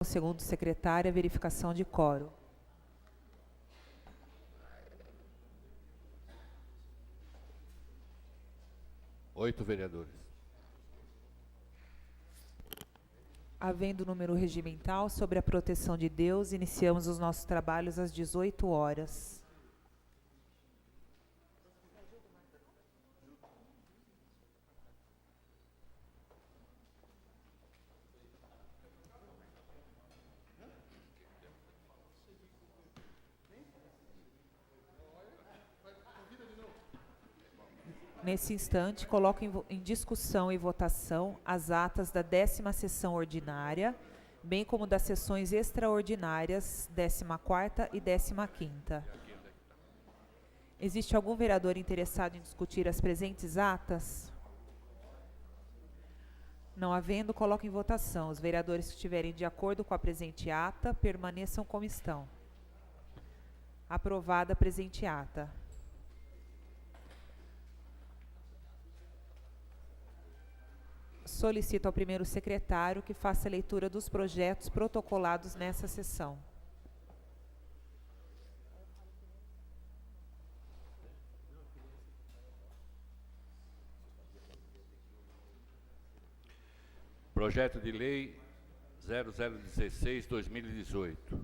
segundo secretário, a verificação de quórum. Oito vereadores. Havendo número regimental sobre a proteção de Deus, iniciamos os nossos trabalhos às 18 horas. Nesse instante, coloco em discussão e votação as atas da 10ª sessão ordinária, bem como das sessões extraordinárias 14ª e 15ª. Existe algum vereador interessado em discutir as presentes atas? Não havendo, coloco em votação. Os vereadores que estiverem de acordo com a presente ata, permaneçam como estão. Aprovada a presente ata. Solicito ao primeiro secretário que faça a leitura dos projetos protocolados nessa sessão. Projeto de Lei 0016/2018.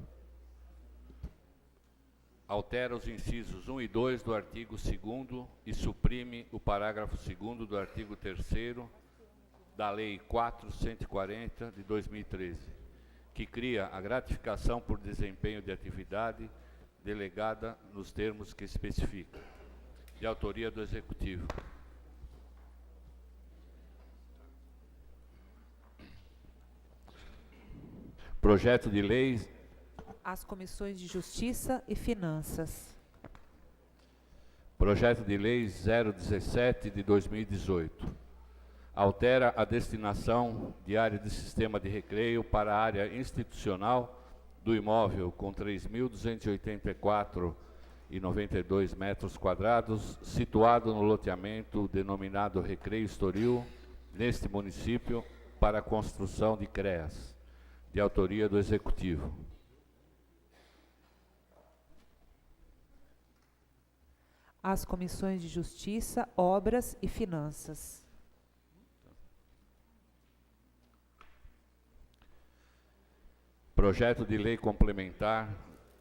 Altera os incisos 1 e 2 do artigo 2º e suprime o parágrafo 2º do artigo 3º da Lei 4.140 de 2013, que cria a gratificação por desempenho de atividade delegada nos termos que especifica, de autoria do Executivo. Projeto de Lei As comissões de Justiça e Finanças. Projeto de Lei 017 de 2018. Altera a destinação de área de sistema de recreio para a área institucional do imóvel com 3.284,92 metros quadrados, situado no loteamento denominado Recreio Estoril, neste município, para a construção de CREAS, de autoria do Executivo. As comissões de Justiça, Obras e Finanças. Projeto de Lei Complementar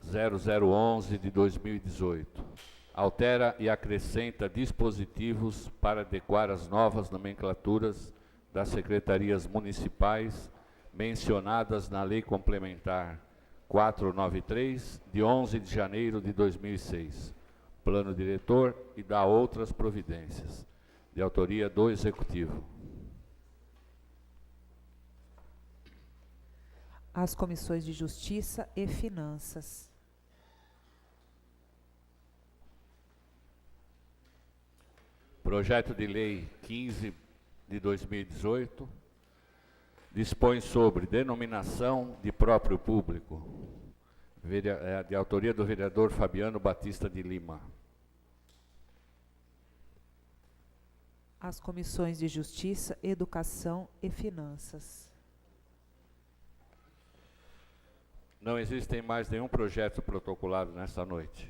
0011 de 2018. Altera e acrescenta dispositivos para adequar as novas nomenclaturas das secretarias municipais mencionadas na Lei Complementar 493, de 11 de janeiro de 2006. Plano diretor e dá outras providências, de autoria do Executivo. As comissões de Justiça e Finanças. Projeto de Lei 15 de 2018 dispõe sobre denominação de próprio público, de autoria do vereador Fabiano Batista de Lima. As comissões de Justiça, Educação e Finanças. Não existem mais nenhum projeto protocolado nesta noite.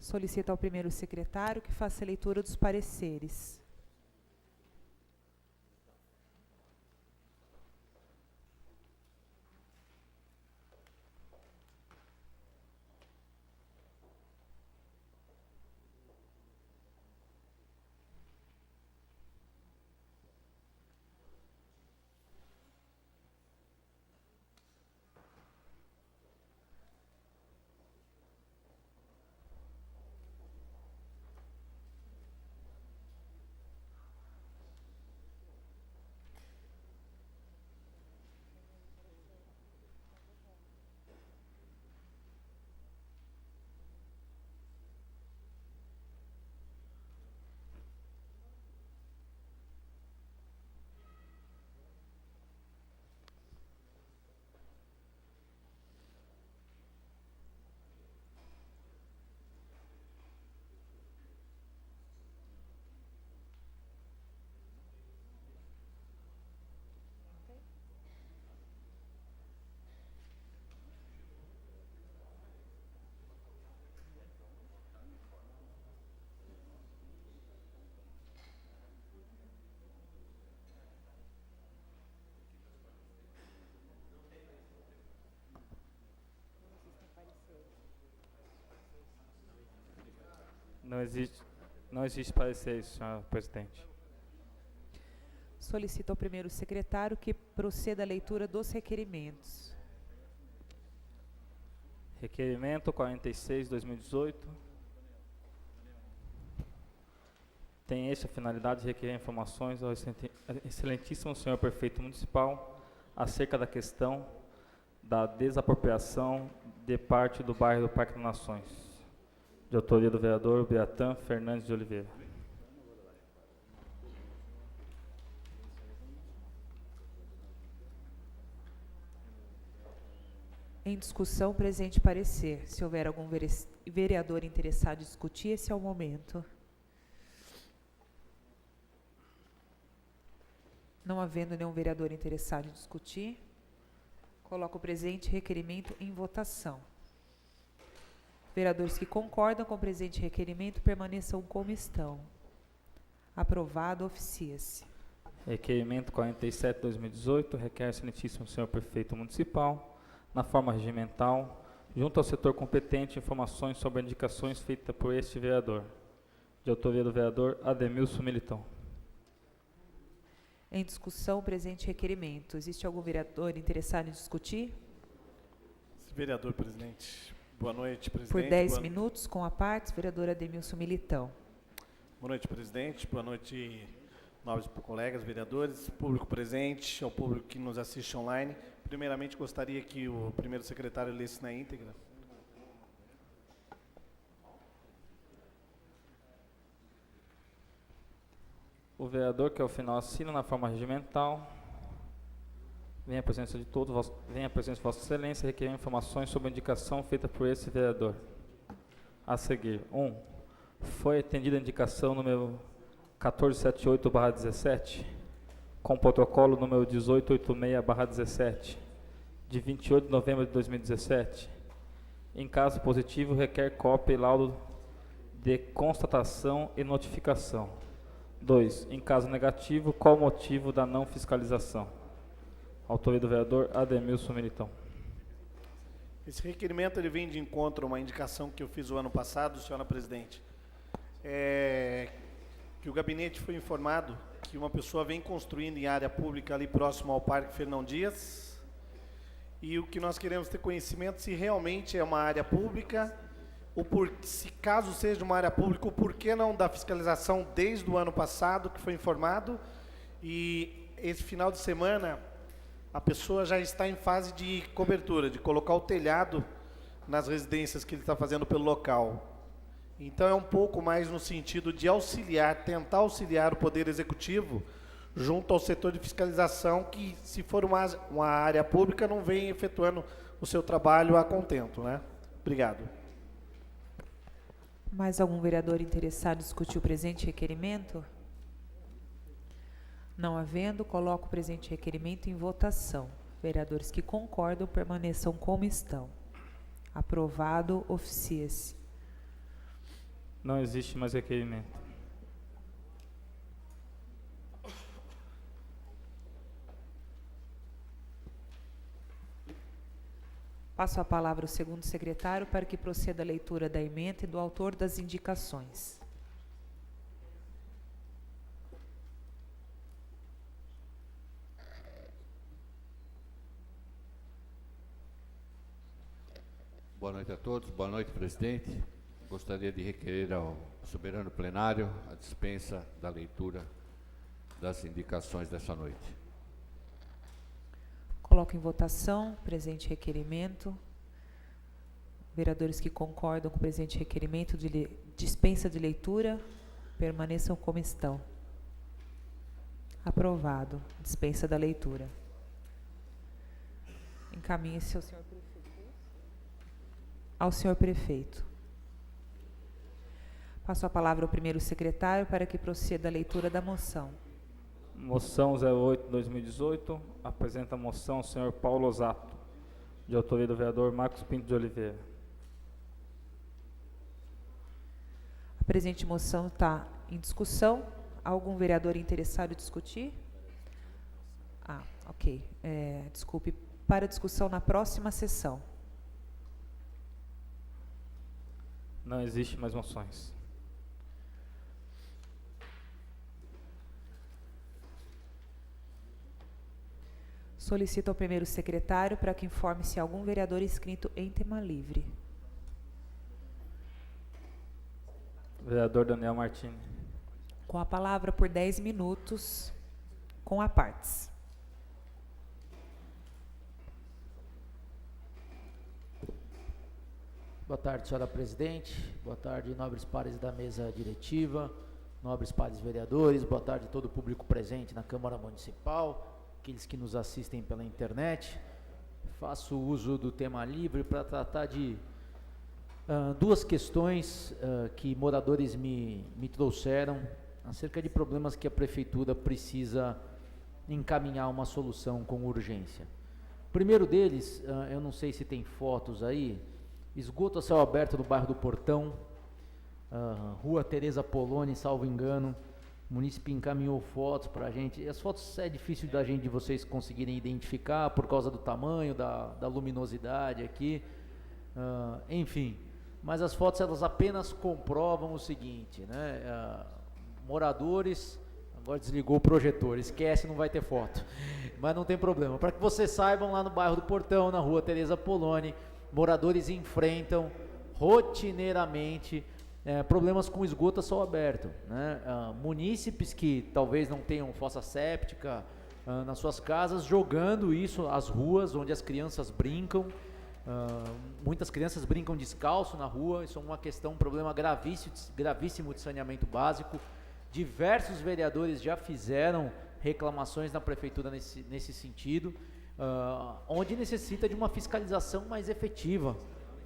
Solicito ao primeiro secretário que faça a leitura dos pareceres. Não existe parecer, senhor presidente. Solicito ao primeiro secretário que proceda à leitura dos requerimentos. Requerimento 46/2018. Tem a finalidade de requerer informações ao excelentíssimo senhor prefeito municipal acerca da questão da desapropriação de parte do bairro do Parque das Nações, de autoria do vereador Biratã Fernandes de Oliveira. Em discussão, presente parecer. Se houver algum vereador interessado em discutir, esse é o momento. Não havendo nenhum vereador interessado em discutir, coloco o presente requerimento em votação. Vereadores que concordam com o presente requerimento permaneçam como estão. Aprovado, oficia-se. Requerimento 47/2018 requer ao excelentíssimo senhor prefeito municipal, na forma regimental, junto ao setor competente, informações sobre indicações feitas por este vereador, de autoria do vereador Ademilson Militão. Em discussão, presente requerimento. Existe algum vereador interessado em discutir? Vereador presidente. Boa noite, presidente. Por 10 minutos, com a parte, vereador Ademilson Militão. Boa noite, presidente. Boa noite, nobres colegas, vereadores, público presente, ao público que nos assiste online. Primeiramente, gostaria que o primeiro secretário lesse na íntegra. O vereador, que ao final assina na forma regimental, vem a presença de todos, vem a presença de Vossa Excelência, requerer informações sobre a indicação feita por esse vereador. A seguir, 1. Foi atendida a indicação número 1478/17, com protocolo número 1886/17, de 28 de novembro de 2017. Em caso positivo, requer cópia e laudo de constatação e notificação. 2. Em caso negativo, qual o motivo da não fiscalização? Autoria do vereador Ademilson Militão. Esse requerimento ele vem de encontro a uma indicação que eu fiz o ano passado, senhora presidente. Que o gabinete foi informado que uma pessoa vem construindo em área pública ali próximo ao Parque Fernão Dias, e o que nós queremos ter conhecimento se realmente é uma área pública, se caso seja uma área pública, o porquê não da fiscalização desde o ano passado, que foi informado, e esse final de semana a pessoa já está em fase de cobertura, de colocar o telhado nas residências que ele está fazendo pelo local. Então é um pouco mais no sentido de auxiliar, tentar auxiliar o Poder Executivo junto ao setor de fiscalização, que se for uma área pública não vem efetuando o seu trabalho a contento, né? Obrigado. Mais algum vereador interessado em discutir o presente requerimento? Não havendo, coloco o presente requerimento em votação. Vereadores que concordam permaneçam como estão. Aprovado, oficia-se. Não existe mais requerimento. Passo a palavra ao segundo secretário para que proceda a leitura da ementa e do autor das indicações. Boa noite a todos. Boa noite, presidente. Gostaria de requerer ao soberano plenário a dispensa da leitura das indicações dessa noite. Coloco em votação o presente requerimento. Vereadores que concordam com o presente requerimento de dispensa de leitura, permaneçam como estão. Aprovado. Dispensa da leitura. Encaminhe-se ao senhor prefeito. Ao senhor prefeito. Passo a palavra ao primeiro secretário para que proceda a leitura da moção. Moção 08/2018, apresenta a moção o senhor Paulo Osato, de autoria do vereador Marcos Pinto de Oliveira. A presente moção está em discussão. Algum vereador interessado em discutir? Ok. Desculpe, para discussão na próxima sessão. Não existe mais moções. Solicito ao primeiro secretário para que informe se há algum vereador inscrito em tema livre. Vereador Daniel Martins. Com a palavra por 10 minutos, com a partes. Boa tarde, senhora presidente. Boa tarde, nobres pares da mesa diretiva, nobres pares vereadores. Boa tarde a todo o público presente na Câmara Municipal, aqueles que nos assistem pela internet. Faço uso do tema livre para tratar de duas questões que moradores me trouxeram acerca de problemas que a prefeitura precisa encaminhar uma solução com urgência. O primeiro deles, eu não sei se tem fotos aí, esgoto a céu aberto do bairro do Portão, Rua Tereza Poloni, salvo engano. O município encaminhou fotos para a gente. As fotos é difícil de vocês conseguirem identificar por causa do tamanho, da luminosidade aqui, enfim. Mas as fotos elas apenas comprovam o seguinte, né? Moradores, agora desligou o projetor, esquece, não vai ter foto, mas não tem problema. Para que vocês saibam, lá no bairro do Portão, na Rua Tereza Poloni, moradores enfrentam rotineiramente problemas com esgoto a céu aberto, né? Munícipes que talvez não tenham fossa séptica nas suas casas, jogando isso às ruas onde as crianças brincam. Muitas crianças brincam descalço na rua. Isso é uma questão, um problema gravíssimo de saneamento básico. Diversos vereadores já fizeram reclamações na prefeitura nesse sentido, onde necessita de uma fiscalização mais efetiva,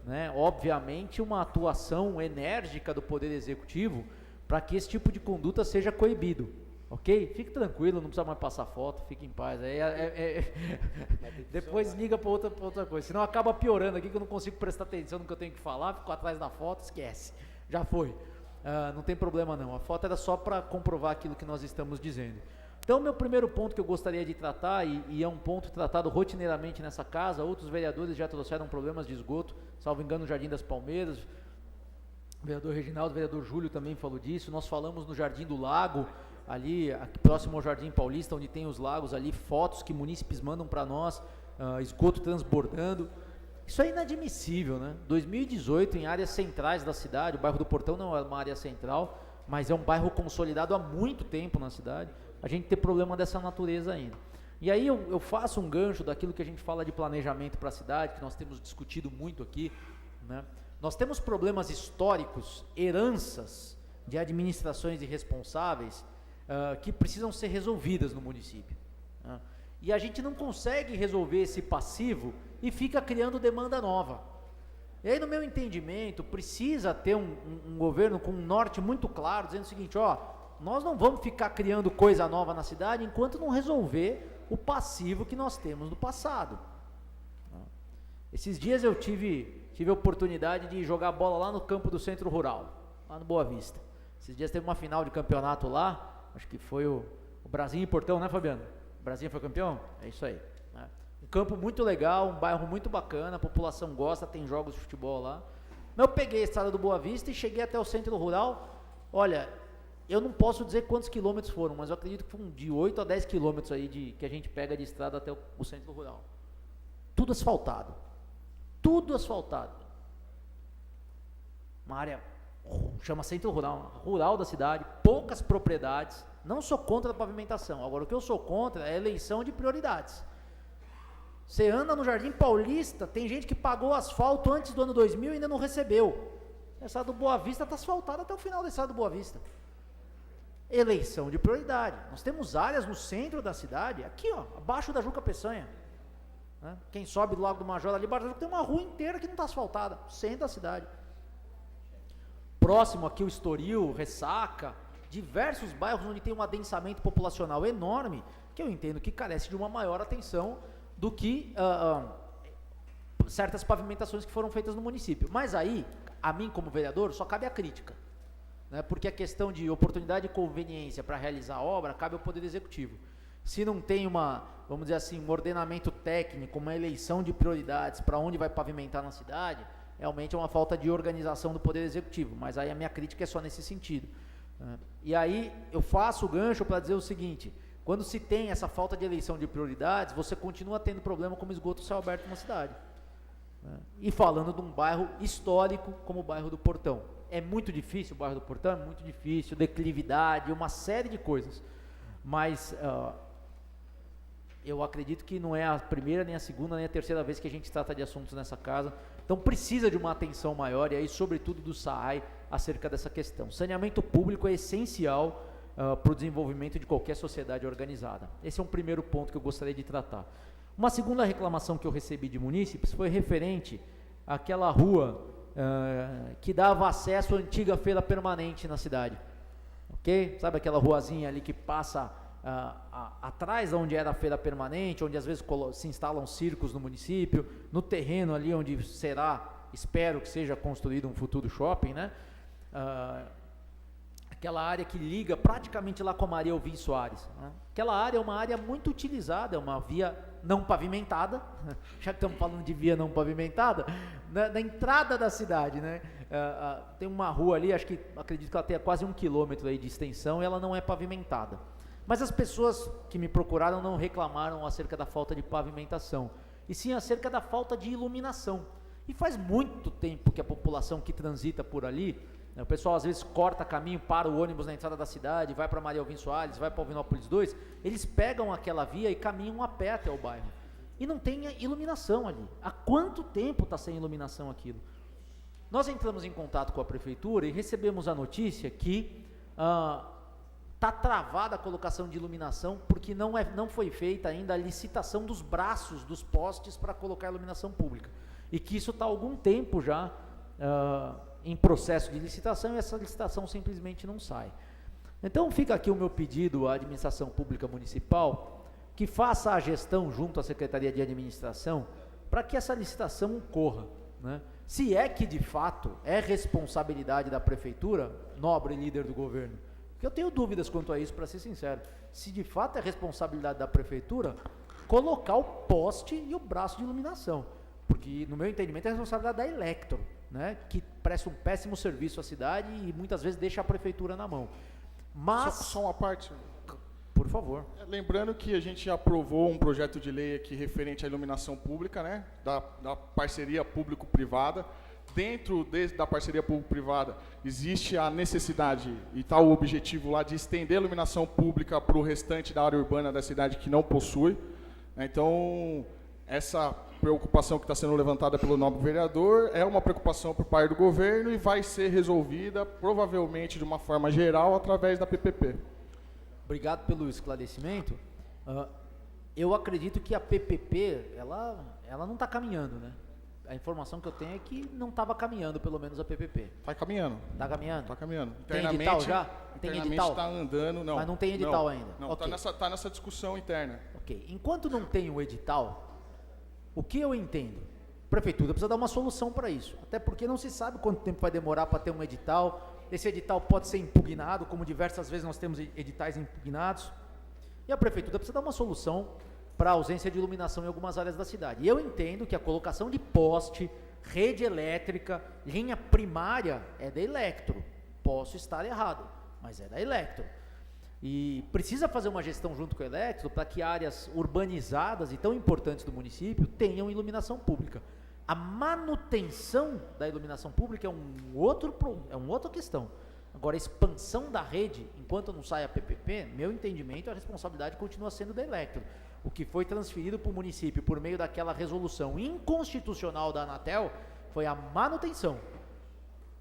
né? Obviamente uma atuação enérgica do Poder Executivo para que esse tipo de conduta seja coibido, ok? Fique tranquilo, não precisa mais passar foto, fique em paz. Depois liga para outra coisa, senão acaba piorando aqui, que eu não consigo prestar atenção no que eu tenho que falar, fico atrás da foto, esquece, já foi. Não tem problema não, a foto era só para comprovar aquilo que nós estamos dizendo. Então, meu primeiro ponto que eu gostaria de tratar, e é um ponto tratado rotineiramente nessa casa, outros vereadores já trouxeram problemas de esgoto, salvo engano no Jardim das Palmeiras, o vereador Reginaldo, o vereador Júlio também falou disso. Nós falamos no Jardim do Lago, ali aqui próximo ao Jardim Paulista, onde tem os lagos ali, fotos que munícipes mandam para nós, esgoto transbordando. Isso é inadmissível, né? 2018, em áreas centrais da cidade, o bairro do Portão não é uma área central, mas é um bairro consolidado há muito tempo na cidade, a gente tem problema dessa natureza ainda. E aí eu faço um gancho daquilo que a gente fala de planejamento para a cidade, que nós temos discutido muito aqui, né? Nós temos problemas históricos, heranças de administrações irresponsáveis, que precisam ser resolvidas no município, né? E a gente não consegue resolver esse passivo e fica criando demanda nova. E aí, no meu entendimento, precisa ter um governo com um norte muito claro, dizendo o seguinte, nós não vamos ficar criando coisa nova na cidade enquanto não resolver o passivo que nós temos do passado. Esses dias eu tive a oportunidade de jogar bola lá no campo do Centro Rural, lá no Boa Vista. Esses dias teve uma final de campeonato lá, acho que foi o Brasil e Portão, né, Fabiano? O Brasil foi campeão? É isso aí, né? Um campo muito legal, um bairro muito bacana, a população gosta, tem jogos de futebol lá. Eu peguei a estrada do Boa Vista e cheguei até o Centro Rural. Olha, eu não posso dizer quantos quilômetros foram, mas eu acredito que foram de 8 a 10 quilômetros aí que a gente pega de estrada até o Centro Rural. Tudo asfaltado. Tudo asfaltado. Uma área, chama Centro Rural da cidade, poucas propriedades. Não sou contra a pavimentação. Agora, o que eu sou contra é a eleição de prioridades. Você anda no Jardim Paulista, tem gente que pagou asfalto antes do ano 2000 e ainda não recebeu. A estrada do Boa Vista está asfaltada até o final da estrada do Boa Vista. Eleição de prioridade. Nós temos áreas no centro da cidade, aqui abaixo da Juca Peçanha, né? Quem sobe do Lago do Major ali, tem uma rua inteira que não está asfaltada, centro da cidade. Próximo aqui o Estoril, Ressaca, diversos bairros onde tem um adensamento populacional enorme, que eu entendo que carece de uma maior atenção do que certas pavimentações que foram feitas no município. Mas aí, a mim como vereador, só cabe a crítica, né? Porque a questão de oportunidade e conveniência para realizar a obra cabe ao Poder Executivo. Se não tem vamos dizer assim, um ordenamento técnico, uma eleição de prioridades para onde vai pavimentar na cidade, realmente é uma falta de organização do Poder Executivo, mas aí a minha crítica é só nesse sentido. E aí eu faço o gancho para dizer o seguinte: Quando se tem essa falta de eleição de prioridades, você continua tendo problema como esgoto céu aberto numa cidade. E falando de um bairro histórico como o bairro do Portão. É muito difícil o bairro do Portão, é muito difícil, declividade, uma série de coisas. Mas eu acredito que não é a primeira, nem a segunda, nem a terceira vez que a gente trata de assuntos nessa casa. Então precisa de uma atenção maior, e aí sobretudo do SAAI, acerca dessa questão. Saneamento público é essencial para o desenvolvimento de qualquer sociedade organizada. Esse é um primeiro ponto que eu gostaria de tratar. Uma segunda reclamação que eu recebi de munícipes foi referente àquela rua que dava acesso à antiga feira permanente na cidade. Ok? Sabe aquela ruazinha ali que passa atrás de onde era a feira permanente, onde às vezes se instalam circos no município, no terreno ali onde será, espero que seja construído um futuro shopping, né? Aquela área que liga praticamente lá com a Maria Alvim Soares, né? Aquela área é uma área muito utilizada, é uma via não pavimentada, já que estamos falando de via não pavimentada, na entrada da cidade, né? Tem uma rua ali, acredito que ela tenha quase 1 quilômetro aí de extensão, e ela não é pavimentada. Mas as pessoas que me procuraram não reclamaram acerca da falta de pavimentação, e sim acerca da falta de iluminação. E faz muito tempo que a população que transita por ali, o pessoal às vezes corta caminho, para o ônibus na entrada da cidade, vai para Maria Alvim Soares, vai para Alvinópolis 2, eles pegam aquela via e caminham a pé até o bairro. E não tem iluminação ali. Há quanto tempo está sem iluminação aquilo? Nós entramos em contato com a prefeitura e recebemos a notícia que está travada a colocação de iluminação, porque não foi feita ainda a licitação dos braços dos postes para colocar iluminação pública. E que isso está há algum tempo já em processo de licitação, e essa licitação simplesmente não sai. Então fica aqui o meu pedido à administração pública municipal, que faça a gestão junto à Secretaria de Administração, para que essa licitação ocorra, né? Se é que de fato é responsabilidade da prefeitura, nobre líder do governo, porque eu tenho dúvidas quanto a isso, para ser sincero, se de fato é responsabilidade da prefeitura, colocar o poste e o braço de iluminação, porque no meu entendimento é responsabilidade da Electro, né, que presta um péssimo serviço à cidade e muitas vezes deixa a prefeitura na mão. Mas só uma parte. Por favor. Lembrando que a gente aprovou um projeto de lei aqui referente à iluminação pública, né, da parceria público-privada. Dentro da parceria público-privada existe a necessidade e está o objetivo lá de estender a iluminação pública para o restante da área urbana da cidade que não possui. Então, essa preocupação que está sendo levantada pelo nobre vereador é uma preocupação por parte do governo e vai ser resolvida provavelmente de uma forma geral através da PPP. Obrigado pelo esclarecimento. Eu acredito que a PPP ela não está caminhando, né? A informação que eu tenho é que não estava caminhando, pelo menos a PPP. Está caminhando. Está caminhando? Está caminhando. Tem edital já? Tem edital? Está andando, não. Mas não tem edital ainda? Não, está nessa discussão interna. Ok. Enquanto não tem o edital, o que eu entendo? A prefeitura precisa dar uma solução para isso. Até porque não se sabe quanto tempo vai demorar para ter um edital. Esse edital pode ser impugnado, como diversas vezes nós temos editais impugnados. E a prefeitura precisa dar uma solução para a ausência de iluminação em algumas áreas da cidade. E eu entendo que a colocação de poste, rede elétrica, linha primária é da Electro. Posso estar errado, mas é da Electro. E precisa fazer uma gestão junto com a Electro para que áreas urbanizadas e tão importantes do município tenham iluminação pública. A manutenção da iluminação pública é uma outra questão. Agora, a expansão da rede, enquanto não sai a PPP, meu entendimento, a responsabilidade continua sendo da Electro. O que foi transferido para o município por meio daquela resolução inconstitucional da Anatel foi a manutenção.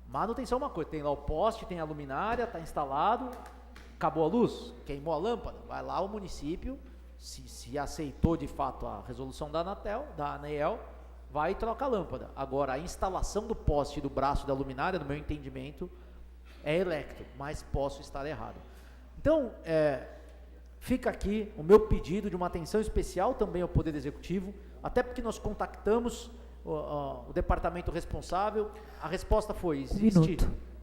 Manutenção é uma coisa, tem lá o poste, tem a luminária, está instalado, acabou a luz, queimou a lâmpada, vai lá o município, se aceitou de fato a resolução da Anatel, da ANEEL, vai e troca a lâmpada. Agora, a instalação do poste e do braço da luminária, no meu entendimento, é Electro, mas posso estar errado. Então, fica aqui o meu pedido de uma atenção especial também ao Poder Executivo, até porque nós contactamos o departamento responsável, a resposta foi,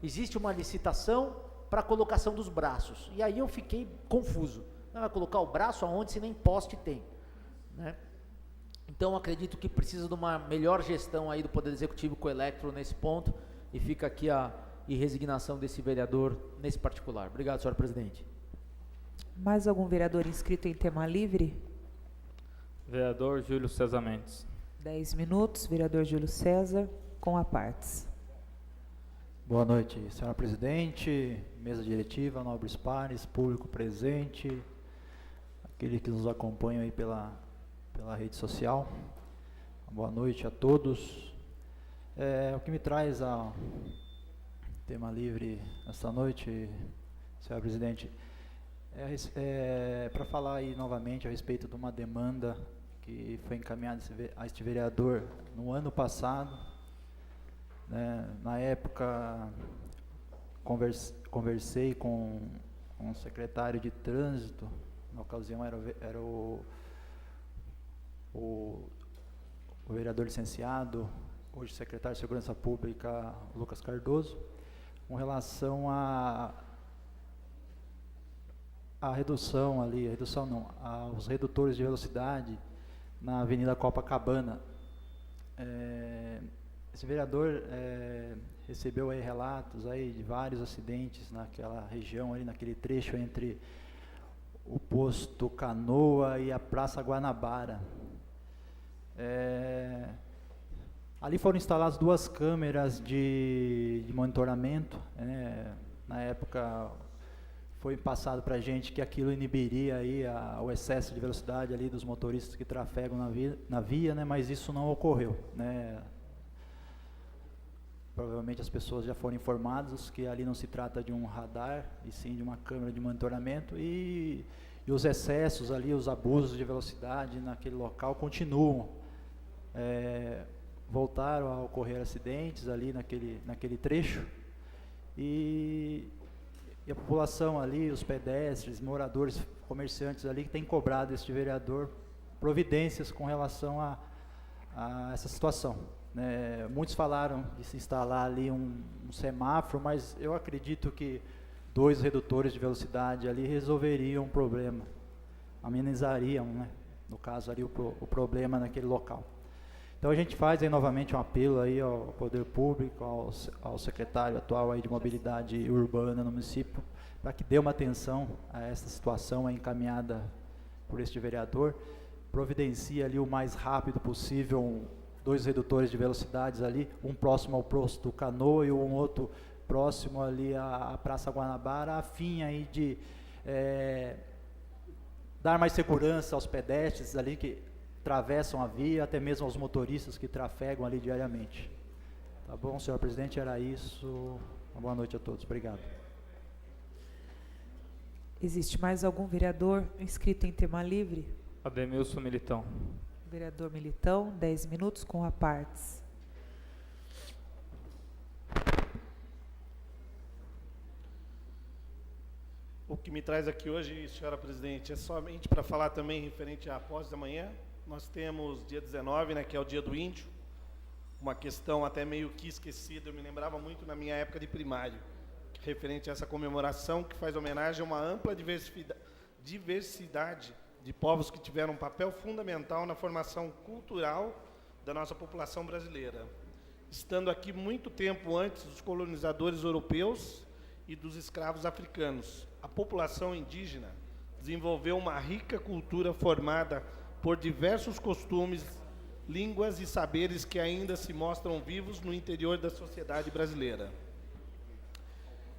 existe uma licitação para a colocação dos braços, e aí eu fiquei confuso, vai colocar o braço aonde se nem poste tem, né? Então acredito que precisa de uma melhor gestão aí do Poder Executivo com o Electro nesse ponto, e fica aqui a resignação desse vereador nesse particular. Obrigado, senhor presidente. Mais algum vereador inscrito em tema livre? Vereador Júlio César Mendes. 10 minutos, vereador Júlio César, com a partes. Boa noite, senhora presidente, mesa diretiva, nobres pares, público presente, aquele que nos acompanha aí pela rede social. Boa noite a todos. O que me traz ao tema livre esta noite, senhora presidente, para falar aí novamente a respeito de uma demanda que foi encaminhada a este vereador no ano passado, né? Na época conversei com um secretário de trânsito, na ocasião era o vereador licenciado, hoje secretário de Segurança Pública, Lucas Cardoso, com relação aos redutores de velocidade na Avenida Copacabana. Esse vereador recebeu aí relatos aí de vários acidentes naquela região, ali naquele trecho entre o posto Canoa e a Praça Guanabara. Ali foram instaladas 2 câmeras de monitoramento. Na época foi passado para a gente que aquilo inibiria aí o excesso de velocidade ali dos motoristas que trafegam na via, né? Mas isso não ocorreu, né? Provavelmente as pessoas já foram informadas que ali não se trata de um radar, e sim de uma câmera de monitoramento, e os excessos ali, os abusos de velocidade naquele local continuam. Voltaram a ocorrer acidentes ali naquele trecho, e a população ali, os pedestres, moradores, comerciantes ali, que têm cobrado este vereador providências com relação a essa situação. Muitos falaram de se instalar ali um semáforo, mas eu acredito que 2 redutores de velocidade ali resolveriam o problema, amenizariam, né, no caso ali, o problema naquele local. Então a gente faz aí novamente um apelo aí ao poder público, ao secretário atual aí de mobilidade urbana no município, para que dê uma atenção a essa situação aí encaminhada por este vereador, providencie ali o mais rápido possível 2 redutores de velocidades ali, um próximo ao posto Canoa e um outro próximo ali à Praça Guanabara, a fim aí de dar mais segurança aos pedestres ali que atravessam a via, até mesmo aos motoristas que trafegam ali diariamente. Tá bom, senhor presidente, era isso. Uma boa noite a todos. Obrigado. Existe mais algum vereador inscrito em tema livre? Ademilson Militão. Vereador Militão, 10 minutos, com a partes. O que me traz aqui hoje, senhora presidente, é somente para falar também referente à pós da manhã. Nós temos dia 19, né, que é o dia do índio, uma questão até meio que esquecida, eu me lembrava muito na minha época de primário, referente a essa comemoração que faz homenagem a uma ampla diversidade de povos que tiveram um papel fundamental na formação cultural da nossa população brasileira, estando aqui muito tempo antes dos colonizadores europeus e dos escravos africanos. A população indígena desenvolveu uma rica cultura formada por diversos costumes, línguas e saberes que ainda se mostram vivos no interior da sociedade brasileira.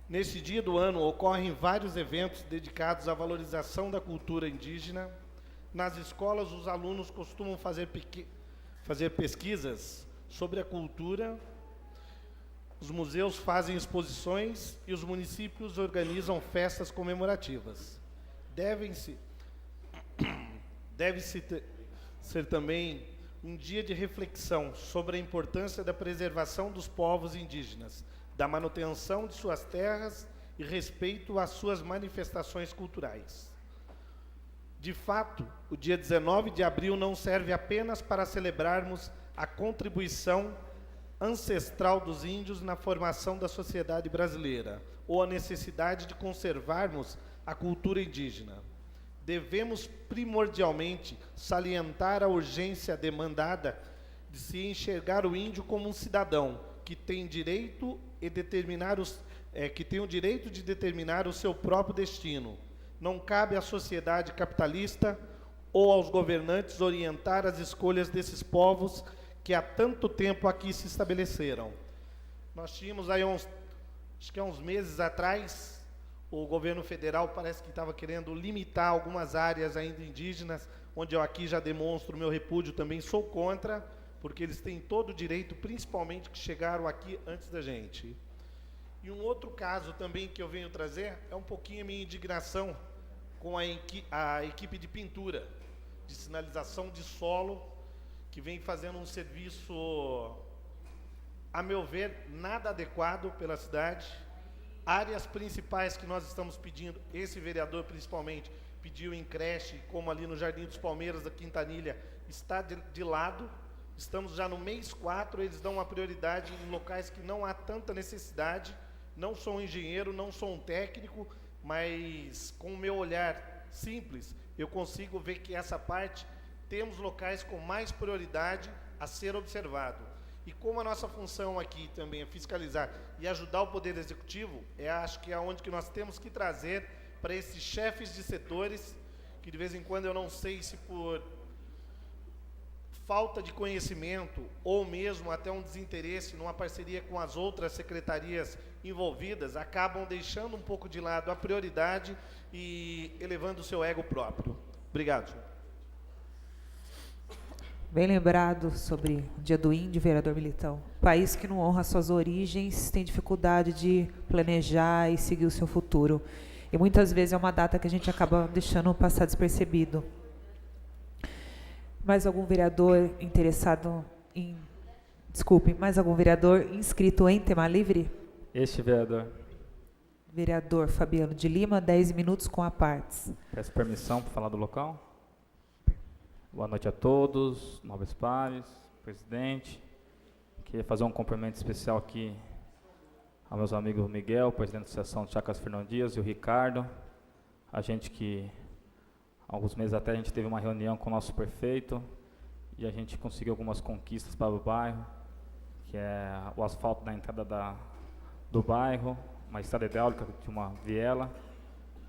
Neste dia do ano ocorrem vários eventos dedicados à valorização da cultura indígena. Nas escolas, os alunos costumam fazer pesquisas sobre a cultura, os museus fazem exposições e os municípios organizam festas comemorativas. Deve ser também um dia de reflexão sobre a importância da preservação dos povos indígenas, da manutenção de suas terras e respeito às suas manifestações culturais. De fato, o dia 19 de abril não serve apenas para celebrarmos a contribuição ancestral dos índios na formação da sociedade brasileira, ou a necessidade de conservarmos a cultura indígena. Devemos primordialmente salientar a urgência demandada de se enxergar o índio como um cidadão que tem direito de determinar o seu próprio destino, Não cabe à sociedade capitalista ou aos governantes orientar as escolhas desses povos que há tanto tempo aqui se estabeleceram. Nós tínhamos aí acho que há uns meses atrás, o governo federal parece que estava querendo limitar algumas áreas ainda indígenas, onde eu aqui já demonstro o meu repúdio, também sou contra, porque eles têm todo o direito, principalmente que chegaram aqui antes da gente. E um outro caso também que eu venho trazer é um pouquinho a minha indignação com a equipe de pintura, de sinalização de solo, que vem fazendo um serviço, a meu ver, nada adequado pela cidade. Áreas principais que nós estamos pedindo, esse vereador principalmente pediu em creche, como ali no Jardim dos Palmeiras, da Quintanilha, está de lado. Estamos já no mês 4, eles dão uma prioridade em locais que não há tanta necessidade. Não sou um engenheiro, não sou um técnico, mas com o meu olhar simples, eu consigo ver que essa parte, temos locais com mais prioridade a ser observado. E como a nossa função aqui também é fiscalizar e ajudar o Poder Executivo, acho que é onde que nós temos que trazer para esses chefes de setores, que de vez em quando eu não sei se por falta de conhecimento ou mesmo até um desinteresse numa parceria com as outras secretarias envolvidas, acabam deixando um pouco de lado a prioridade e elevando o seu ego próprio. Obrigado, senhor. Bem lembrado sobre o Dia do Índio, vereador Militão. País que não honra suas origens tem dificuldade de planejar e seguir o seu futuro. E muitas vezes é uma data que a gente acaba deixando passar despercebido. Mais algum vereador interessado em... Desculpe, mais algum vereador inscrito em tema livre? Este vereador. Vereador Fabiano de Lima, 10 minutos com a partes. Peço permissão para falar do local. Boa noite a todos, nobres pares, presidente. Queria fazer um cumprimento especial aqui aos meus amigos Miguel, presidente da Associação de Chácaras Fernão Dias, e o Ricardo. A gente que, alguns meses até, a gente teve uma reunião com o nosso prefeito e a gente conseguiu algumas conquistas para o bairro, que é o asfalto da entrada do bairro, uma estrada hidráulica de uma viela,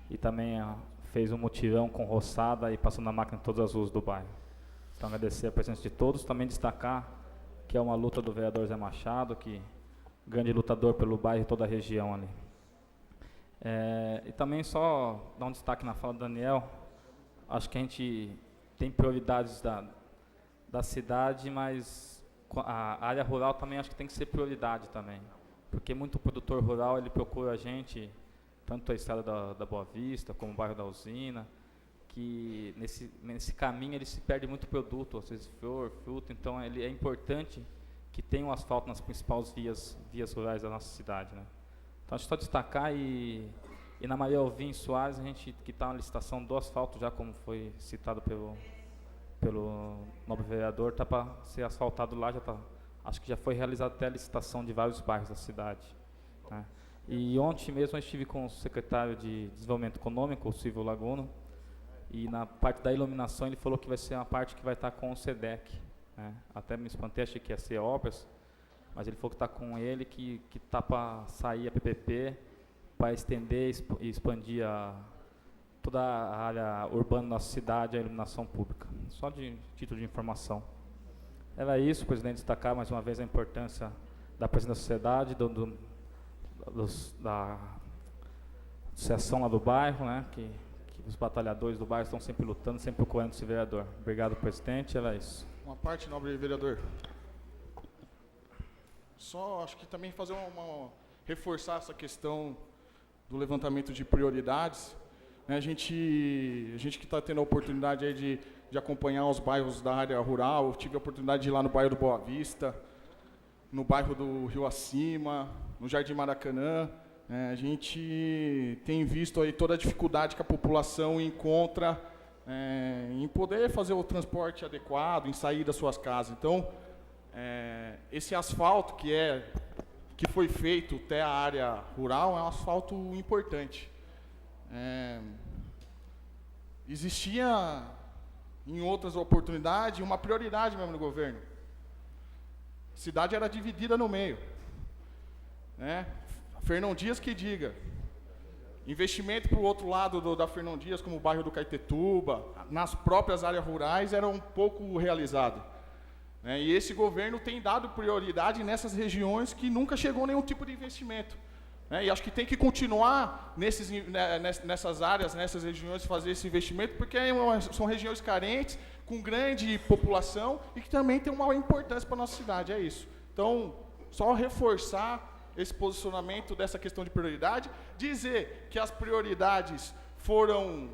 e também fez um mutirão com roçada e passando a máquina em todas as ruas do bairro. Então, agradecer a presença de todos, também destacar que é uma luta do vereador Zé Machado, que grande lutador pelo bairro e toda a região ali. E também só dar um destaque na fala do Daniel, acho que a gente tem prioridades da cidade, mas a área rural também acho que tem que ser prioridade também, porque muito produtor rural ele procura a gente, tanto a estrada da Boa Vista, como o bairro da Usina, que nesse caminho ele se perde muito produto, às vezes flor, fruta, então ele é importante que tenha um asfalto nas principais vias rurais da nossa cidade, né? Então, acho que só destacar e na Maria Alvim Soares, a gente que está na licitação do asfalto, já como foi citado pelo nobre vereador, está para ser asfaltado lá, acho que já foi realizada até a licitação de vários bairros da cidade, né? E ontem mesmo eu estive com o secretário de Desenvolvimento Econômico, o Silvio Laguno, e na parte da iluminação ele falou que vai ser uma parte que vai estar com o SEDEC, né? Até me espantei, achei que ia ser obras, mas ele falou que está com ele, que está para sair a PPP, para estender e expandir toda a área urbana da nossa cidade, a iluminação pública. Só de título de informação. Era isso, presidente, destacar mais uma vez a importância da presença da sociedade, da associação lá do bairro, né, que os batalhadores do bairro estão sempre lutando, sempre procurando esse vereador. Obrigado, presidente, era isso. Uma parte, nobre vereador. Só acho que também fazer reforçar essa questão do levantamento de prioridades, né? A gente que está tendo a oportunidade aí de acompanhar os bairros da área rural, eu tive a oportunidade de ir lá no bairro do Boa Vista, no bairro do Rio Acima, no Jardim Maracanã, a gente tem visto aí toda a dificuldade que a população encontra em poder fazer o transporte adequado, em sair das suas casas. Então, esse asfalto que foi feito até a área rural é um asfalto importante. Existia, em outras oportunidades, uma prioridade mesmo no governo. A cidade era dividida no meio, né? Fernão Dias que diga. Investimento para o outro lado da Fernão Dias, como o bairro do Caetetuba, nas próprias áreas rurais, era um pouco realizado. Né? E esse governo tem dado prioridade nessas regiões que nunca chegou nenhum tipo de investimento. Né? E acho que tem que continuar nessas áreas, nessas regiões, fazer esse investimento, porque são regiões carentes, com grande população e que também tem uma importância para a nossa cidade, é isso. Então, só reforçar esse posicionamento dessa questão de prioridade, dizer que as prioridades foram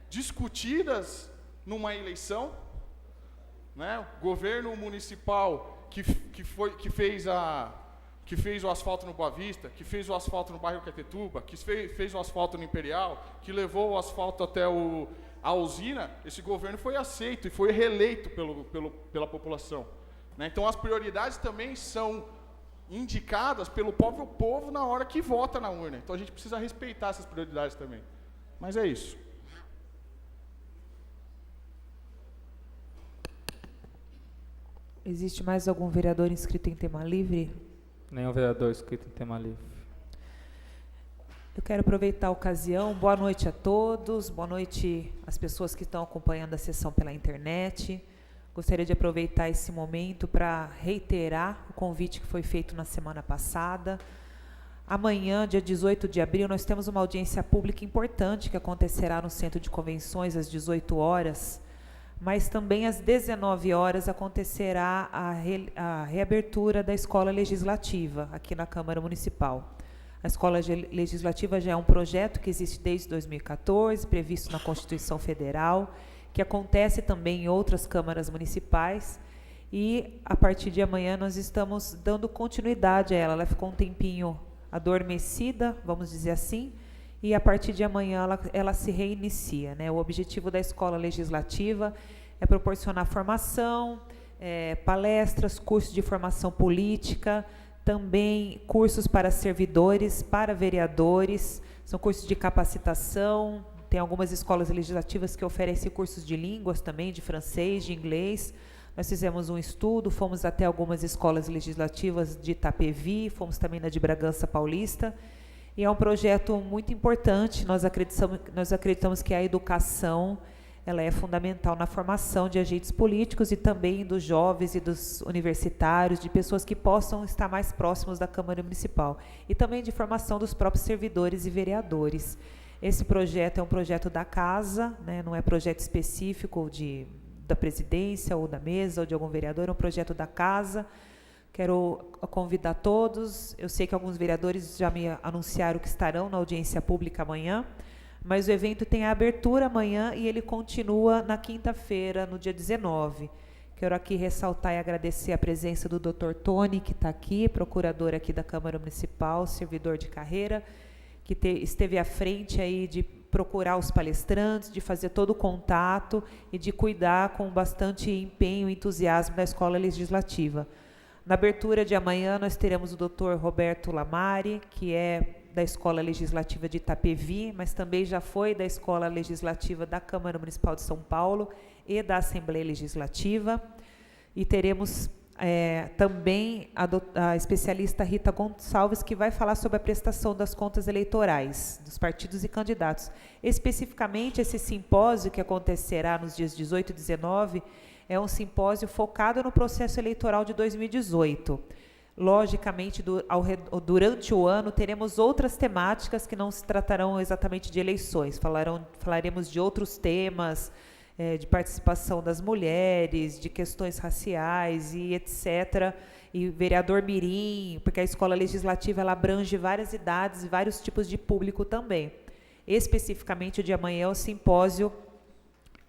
discutidas numa eleição, né? O governo municipal que fez o asfalto no Boa Vista, que fez o asfalto no bairro Caetetuba, que fez o asfalto no Imperial, que levou o asfalto até a usina, esse governo foi aceito e foi reeleito pela população. Né? Então as prioridades também são indicadas pelo próprio povo na hora que vota na urna. Então a gente precisa respeitar essas prioridades também. Mas é isso. Existe mais algum vereador inscrito em tema livre? Nenhum vereador inscrito em tema livre. Eu quero aproveitar a ocasião. Boa noite a todos, boa noite às pessoas que estão acompanhando a sessão pela internet. Gostaria de aproveitar esse momento para reiterar o convite que foi feito na semana passada. Amanhã, dia 18 de abril, nós temos uma audiência pública importante que acontecerá no Centro de Convenções às 18 horas, mas também às 19 horas acontecerá a reabertura da Escola Legislativa aqui na Câmara Municipal. A Escola Legislativa já é um projeto que existe desde 2014, previsto na Constituição Federal, que acontece também em outras câmaras municipais, e a partir de amanhã nós estamos dando continuidade a ela. Ela ficou um tempinho adormecida, vamos dizer assim, e a partir de amanhã ela se reinicia. Né? O objetivo da Escola Legislativa é proporcionar formação, palestras, cursos de formação política, também cursos para servidores, para vereadores, são cursos de capacitação. Tem algumas escolas legislativas que oferecem cursos de línguas também, de francês, de inglês. Nós fizemos um estudo, fomos até algumas escolas legislativas de Itapevi, fomos também na de Bragança Paulista. E é um projeto muito importante. Nós acreditamos que a educação ela é fundamental na formação de agentes políticos e também dos jovens e dos universitários, de pessoas que possam estar mais próximos da Câmara Municipal. E também de formação dos próprios servidores e vereadores. Esse projeto é um projeto da casa, né, não é projeto específico da presidência ou da mesa ou de algum vereador, é um projeto da casa. Quero convidar todos. Eu sei que alguns vereadores já me anunciaram que estarão na audiência pública amanhã, mas o evento tem a abertura amanhã e ele continua na quinta-feira, no dia 19. Quero aqui ressaltar e agradecer a presença do Dr. Tony, que está aqui, procurador aqui da Câmara Municipal, servidor de carreira, que esteve à frente aí de procurar os palestrantes, de fazer todo o contato e de cuidar com bastante empenho e entusiasmo da Escola Legislativa. Na abertura de amanhã, nós teremos o Dr. Roberto Lamari, que é da Escola Legislativa de Itapevi, mas também já foi da Escola Legislativa da Câmara Municipal de São Paulo e da Assembleia Legislativa. E teremos também a especialista Rita Gonçalves, que vai falar sobre a prestação das contas eleitorais dos partidos e candidatos. Especificamente, esse simpósio que acontecerá nos dias 18 e 19 é um simpósio focado no processo eleitoral de 2018. Logicamente, durante o ano, teremos outras temáticas que não se tratarão exatamente de eleições. Falaremos de outros temas, de participação das mulheres, de questões raciais e etc. E vereador mirim, porque a Escola Legislativa ela abrange várias idades e vários tipos de público também. Especificamente, o de amanhã é o simpósio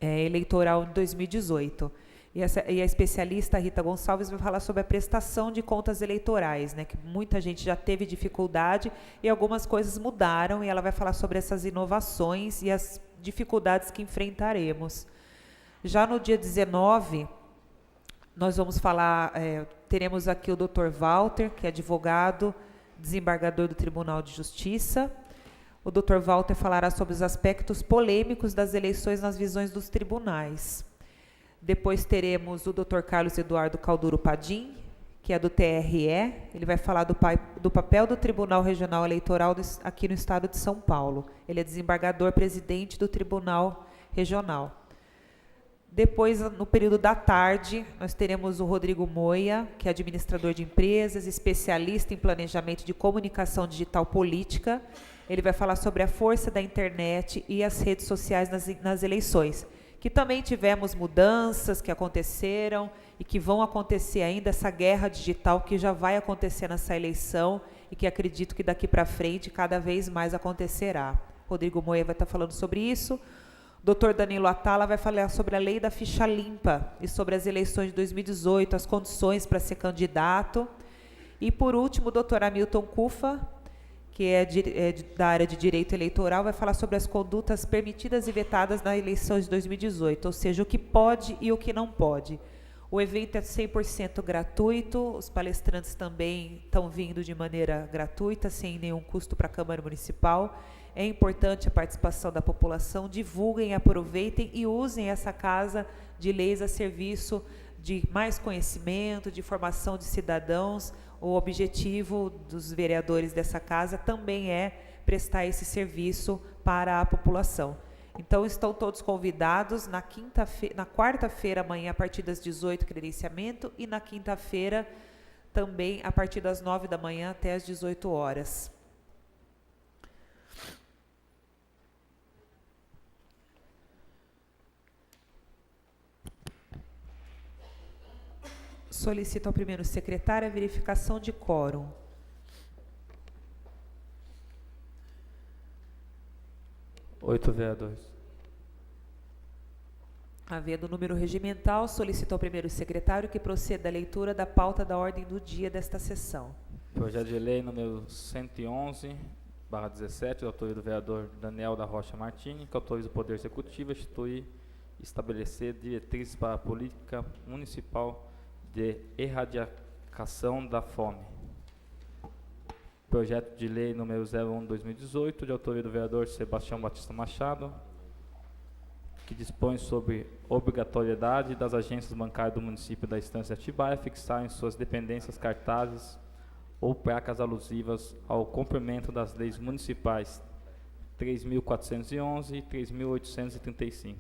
eleitoral de 2018. E a especialista Rita Gonçalves vai falar sobre a prestação de contas eleitorais, né, que muita gente já teve dificuldade e algumas coisas mudaram, e ela vai falar sobre essas inovações e as dificuldades que enfrentaremos. Já no dia 19, nós vamos falar, teremos aqui o Dr. Walter, que é advogado, desembargador do Tribunal de Justiça. O Dr. Walter falará sobre os aspectos polêmicos das eleições nas visões dos tribunais. Depois teremos o Dr. Carlos Eduardo Calduro Padim, que é do TRE. Ele vai falar do papel do Tribunal Regional Eleitoral aqui no estado de São Paulo. Ele é desembargador presidente do Tribunal Regional. Depois, no período da tarde, nós teremos o Rodrigo Moia, que é administrador de empresas, especialista em planejamento de comunicação digital política. Ele vai falar sobre a força da internet e as redes sociais nas eleições, que também tivemos mudanças que aconteceram e que vão acontecer ainda, essa guerra digital que já vai acontecer nessa eleição e que acredito que daqui para frente cada vez mais acontecerá. Rodrigo Moia vai estar falando sobre isso. Dr. Danilo Atala vai falar sobre a lei da ficha limpa e sobre as eleições de 2018, as condições para ser candidato. E, por último, o Dr. Hamilton Cufa, que é da área de Direito Eleitoral, vai falar sobre as condutas permitidas e vetadas na eleição de 2018, ou seja, o que pode e o que não pode. O evento é 100% gratuito, os palestrantes também estão vindo de maneira gratuita, sem nenhum custo para a Câmara Municipal. É importante a participação da população, divulguem, aproveitem e usem essa Casa de Leis a serviço de mais conhecimento, de formação de cidadãos. O objetivo dos vereadores dessa casa também é prestar esse serviço para a população. Então, estão todos convidados na quarta-feira, amanhã, a partir das 18, credenciamento, e na quinta-feira, também, a partir das 9 da manhã até as 18 horas. Solicito ao primeiro secretário a verificação de quórum. Oito vereadores. Havendo número regimental, solicito ao primeiro secretário que proceda à leitura da pauta da ordem do dia desta sessão. Projeto de lei número 111/17, de autoria do vereador Daniel da Rocha Martini, que autoriza o Poder Executivo a instituir e estabelecer diretrizes para a política municipal de erradicação da fome. Projeto de lei número 01/2018, de autoria do vereador Sebastião Batista Machado, que dispõe sobre obrigatoriedade das agências bancárias do município da Estância de Atibaia fixarem em suas dependências cartazes ou placas alusivas ao cumprimento das leis municipais 3.411 e 3.835.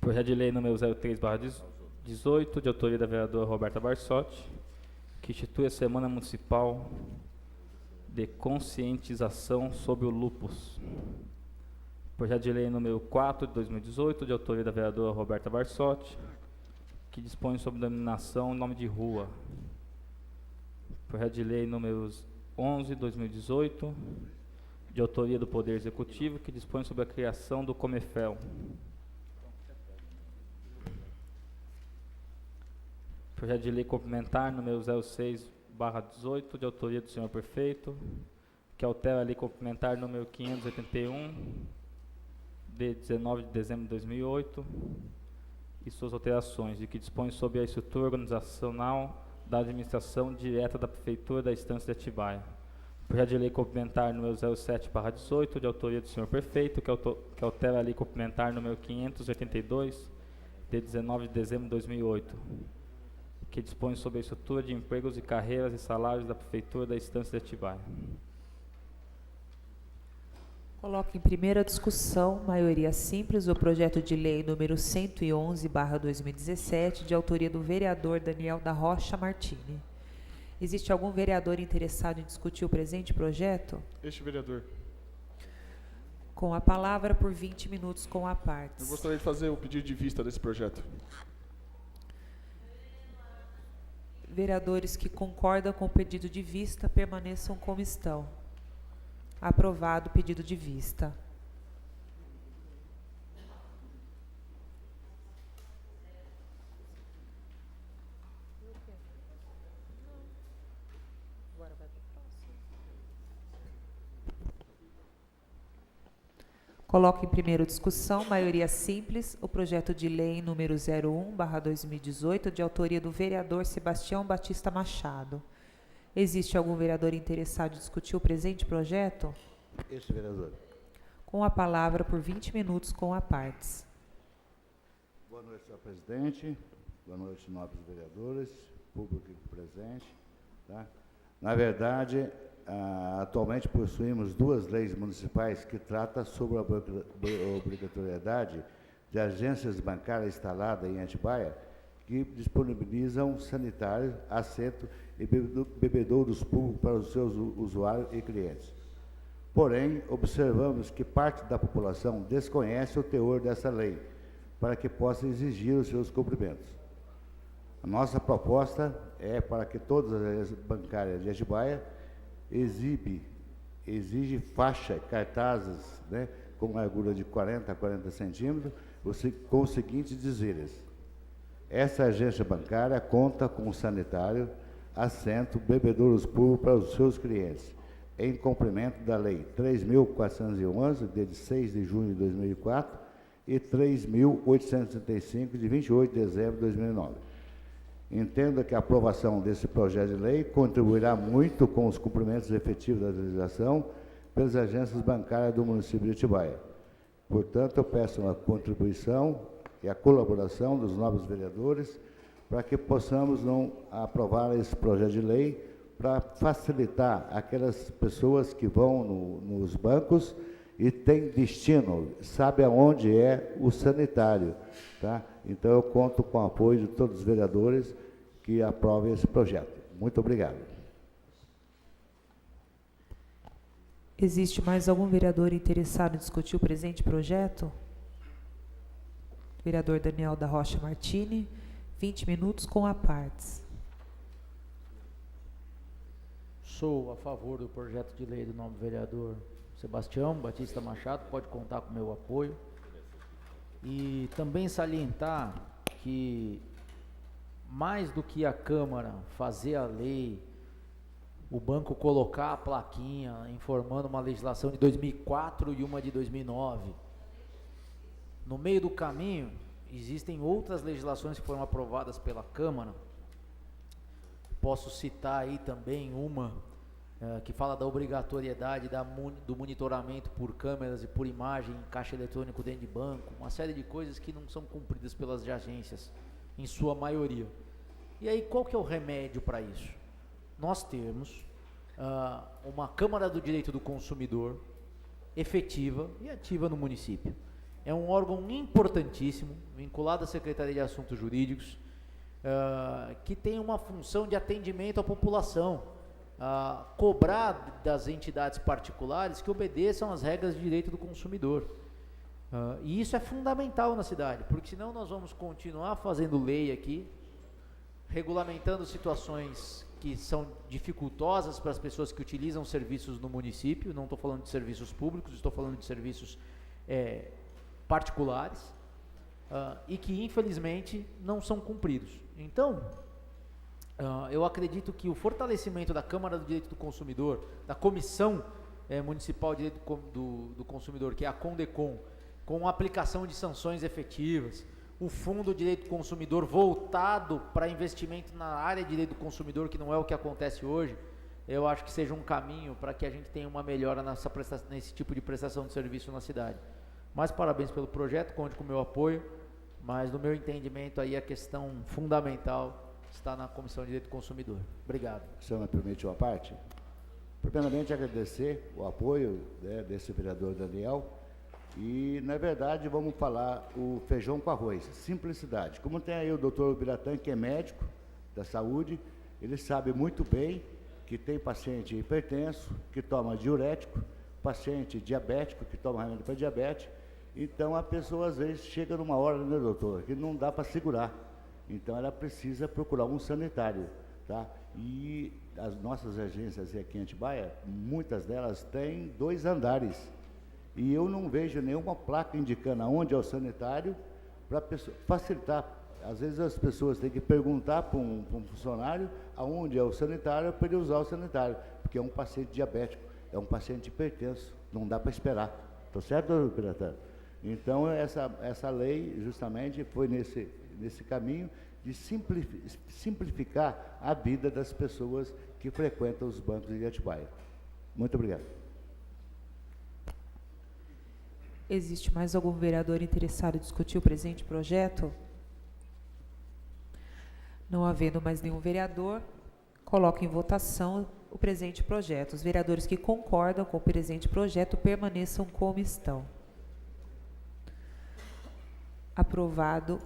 Projeto de lei número 03/18, de autoria da vereadora Roberta Barsotti, que institui a Semana Municipal de Conscientização sobre o Lúpus. Projeto de lei número 4 de 2018, de autoria da vereadora Roberta Barsotti, que dispõe sobre denominação e nome de rua. Projeto de lei número 11 de 2018, de autoria do Poder Executivo, que dispõe sobre a criação do Comefel. Projeto de lei complementar número 06/18, de autoria do senhor prefeito, que altera a lei complementar número 581, de 19 de dezembro de 2008, e suas alterações, e que dispõe sobre a estrutura organizacional da administração direta da Prefeitura da Estância de Atibaia. Projeto de lei complementar número 07/18, de autoria do senhor prefeito, que altera a lei complementar número 582, de 19 de dezembro de 2008, que dispõe sobre a estrutura de empregos e carreiras e salários da Prefeitura da Estância de Atibaia. Coloco em primeira discussão, maioria simples, o projeto de lei número 111/2017, de autoria do vereador Daniel da Rocha Martini. Existe algum vereador interessado em discutir o presente projeto? Este vereador. Com a palavra por 20 minutos com a parte. Eu gostaria de fazer o pedido de vista desse projeto. Vereadores que concordam com o pedido de vista permaneçam como estão. Aprovado o pedido de vista. Coloco em primeira discussão, maioria simples, o projeto de lei número 01/2018, de autoria do vereador Sebastião Batista Machado. Existe algum vereador interessado em discutir o presente projeto? Este vereador. Com a palavra por 20 minutos com a partes. Boa noite, senhor presidente. Boa noite, nobres vereadores. público presente. Tá? Na verdade, atualmente possuímos 2 leis municipais que tratam sobre a obrigatoriedade de agências bancárias instaladas em Atibaia, que disponibilizam sanitários, assento e bebedouros públicos para os seus usuários e clientes. Porém, observamos que parte da população desconhece o teor dessa lei, para que possa exigir os seus cumprimentos. A nossa proposta é para que todas as agências bancárias de Atibaia exige faixa, cartazes, né, com largura de 40 a 40 centímetros, com os seguintes dizeres: essa agência bancária conta com sanitário, assento, bebedouros públicos para os seus clientes, em cumprimento da Lei 3.411, de 6 de junho de 2004, e 3.865, de 28 de dezembro de 2009. Entendo que a aprovação desse projeto de lei contribuirá muito com os cumprimentos efetivos da legislação pelas agências bancárias do município de Atibaia. Portanto, eu peço a contribuição e a colaboração dos novos vereadores para que possamos aprovar esse projeto de lei para facilitar aquelas pessoas que vão nos bancos e têm destino, sabe aonde é o sanitário. Tá? Então, eu conto com o apoio de todos os vereadores que aprovem esse projeto. Muito obrigado. Existe mais algum vereador interessado em discutir o presente projeto? Vereador Daniel da Rocha Martini, 20 minutos com a partes. Sou a favor do projeto de lei do nobre vereador Sebastião Batista Machado, pode contar com o meu apoio. E também salientar que, mais do que a Câmara fazer a lei, o banco colocar a plaquinha informando uma legislação de 2004 e uma de 2009, no meio do caminho existem outras legislações que foram aprovadas pela Câmara. Posso citar aí também uma que fala da obrigatoriedade do monitoramento por câmeras e por imagem em caixa eletrônico dentro de banco, uma série de coisas que não são cumpridas pelas agências, em sua maioria. E aí, qual que é o remédio para isso? Nós temos uma Câmara do Direito do Consumidor efetiva e ativa no município. É um órgão importantíssimo, vinculado à Secretaria de Assuntos Jurídicos, que tem uma função de atendimento à população, cobrar das entidades particulares que obedeçam às regras de direito do consumidor. E isso é fundamental na cidade, porque senão nós vamos continuar fazendo lei aqui, regulamentando situações que são dificultosas para as pessoas que utilizam serviços no município. Não estou falando de serviços públicos, estou falando de serviços particulares, e que infelizmente não são cumpridos. Então, eu acredito que o fortalecimento da Câmara do Direito do Consumidor, da Comissão Municipal de Direito do Consumidor, que é a CONDECOM, com a aplicação de sanções efetivas, o Fundo de Direito do Consumidor voltado para investimento na área de direito do consumidor, que não é o que acontece hoje, eu acho que seja um caminho para que a gente tenha uma melhora nesse tipo de prestação de serviço na cidade. Mas parabéns pelo projeto, conte com o meu apoio, mas no meu entendimento aí a questão fundamental está na Comissão de Direito do Consumidor. Obrigado. O senhor me permite uma parte? Primeiramente, agradecer o apoio desse vereador Daniel. E, na verdade, vamos falar o feijão com arroz, simplicidade. Como tem aí o doutor Biratã, que é médico da saúde, ele sabe muito bem que tem paciente hipertenso, que toma diurético, paciente diabético, que toma remédio para diabetes. Então, a pessoa, às vezes, chega numa hora, né, doutor, que não dá para segurar. Então, ela precisa procurar um sanitário, tá? E as nossas agências aqui em Atibaia, muitas delas têm 2 andares. E eu não vejo nenhuma placa indicando aonde é o sanitário para facilitar. Às vezes as pessoas têm que perguntar para um funcionário aonde é o sanitário para ele usar o sanitário, porque é um paciente diabético, é um paciente hipertenso, não dá para esperar. Está certo, doutor Piratã? Então, essa lei justamente foi nesse caminho de simplificar a vida das pessoas que frequentam os bancos de Atibaia. Muito obrigado. Existe mais algum vereador interessado em discutir o presente projeto? Não havendo mais nenhum vereador, coloco em votação o presente projeto. Os vereadores que concordam com o presente projeto permaneçam como estão. Aprovado.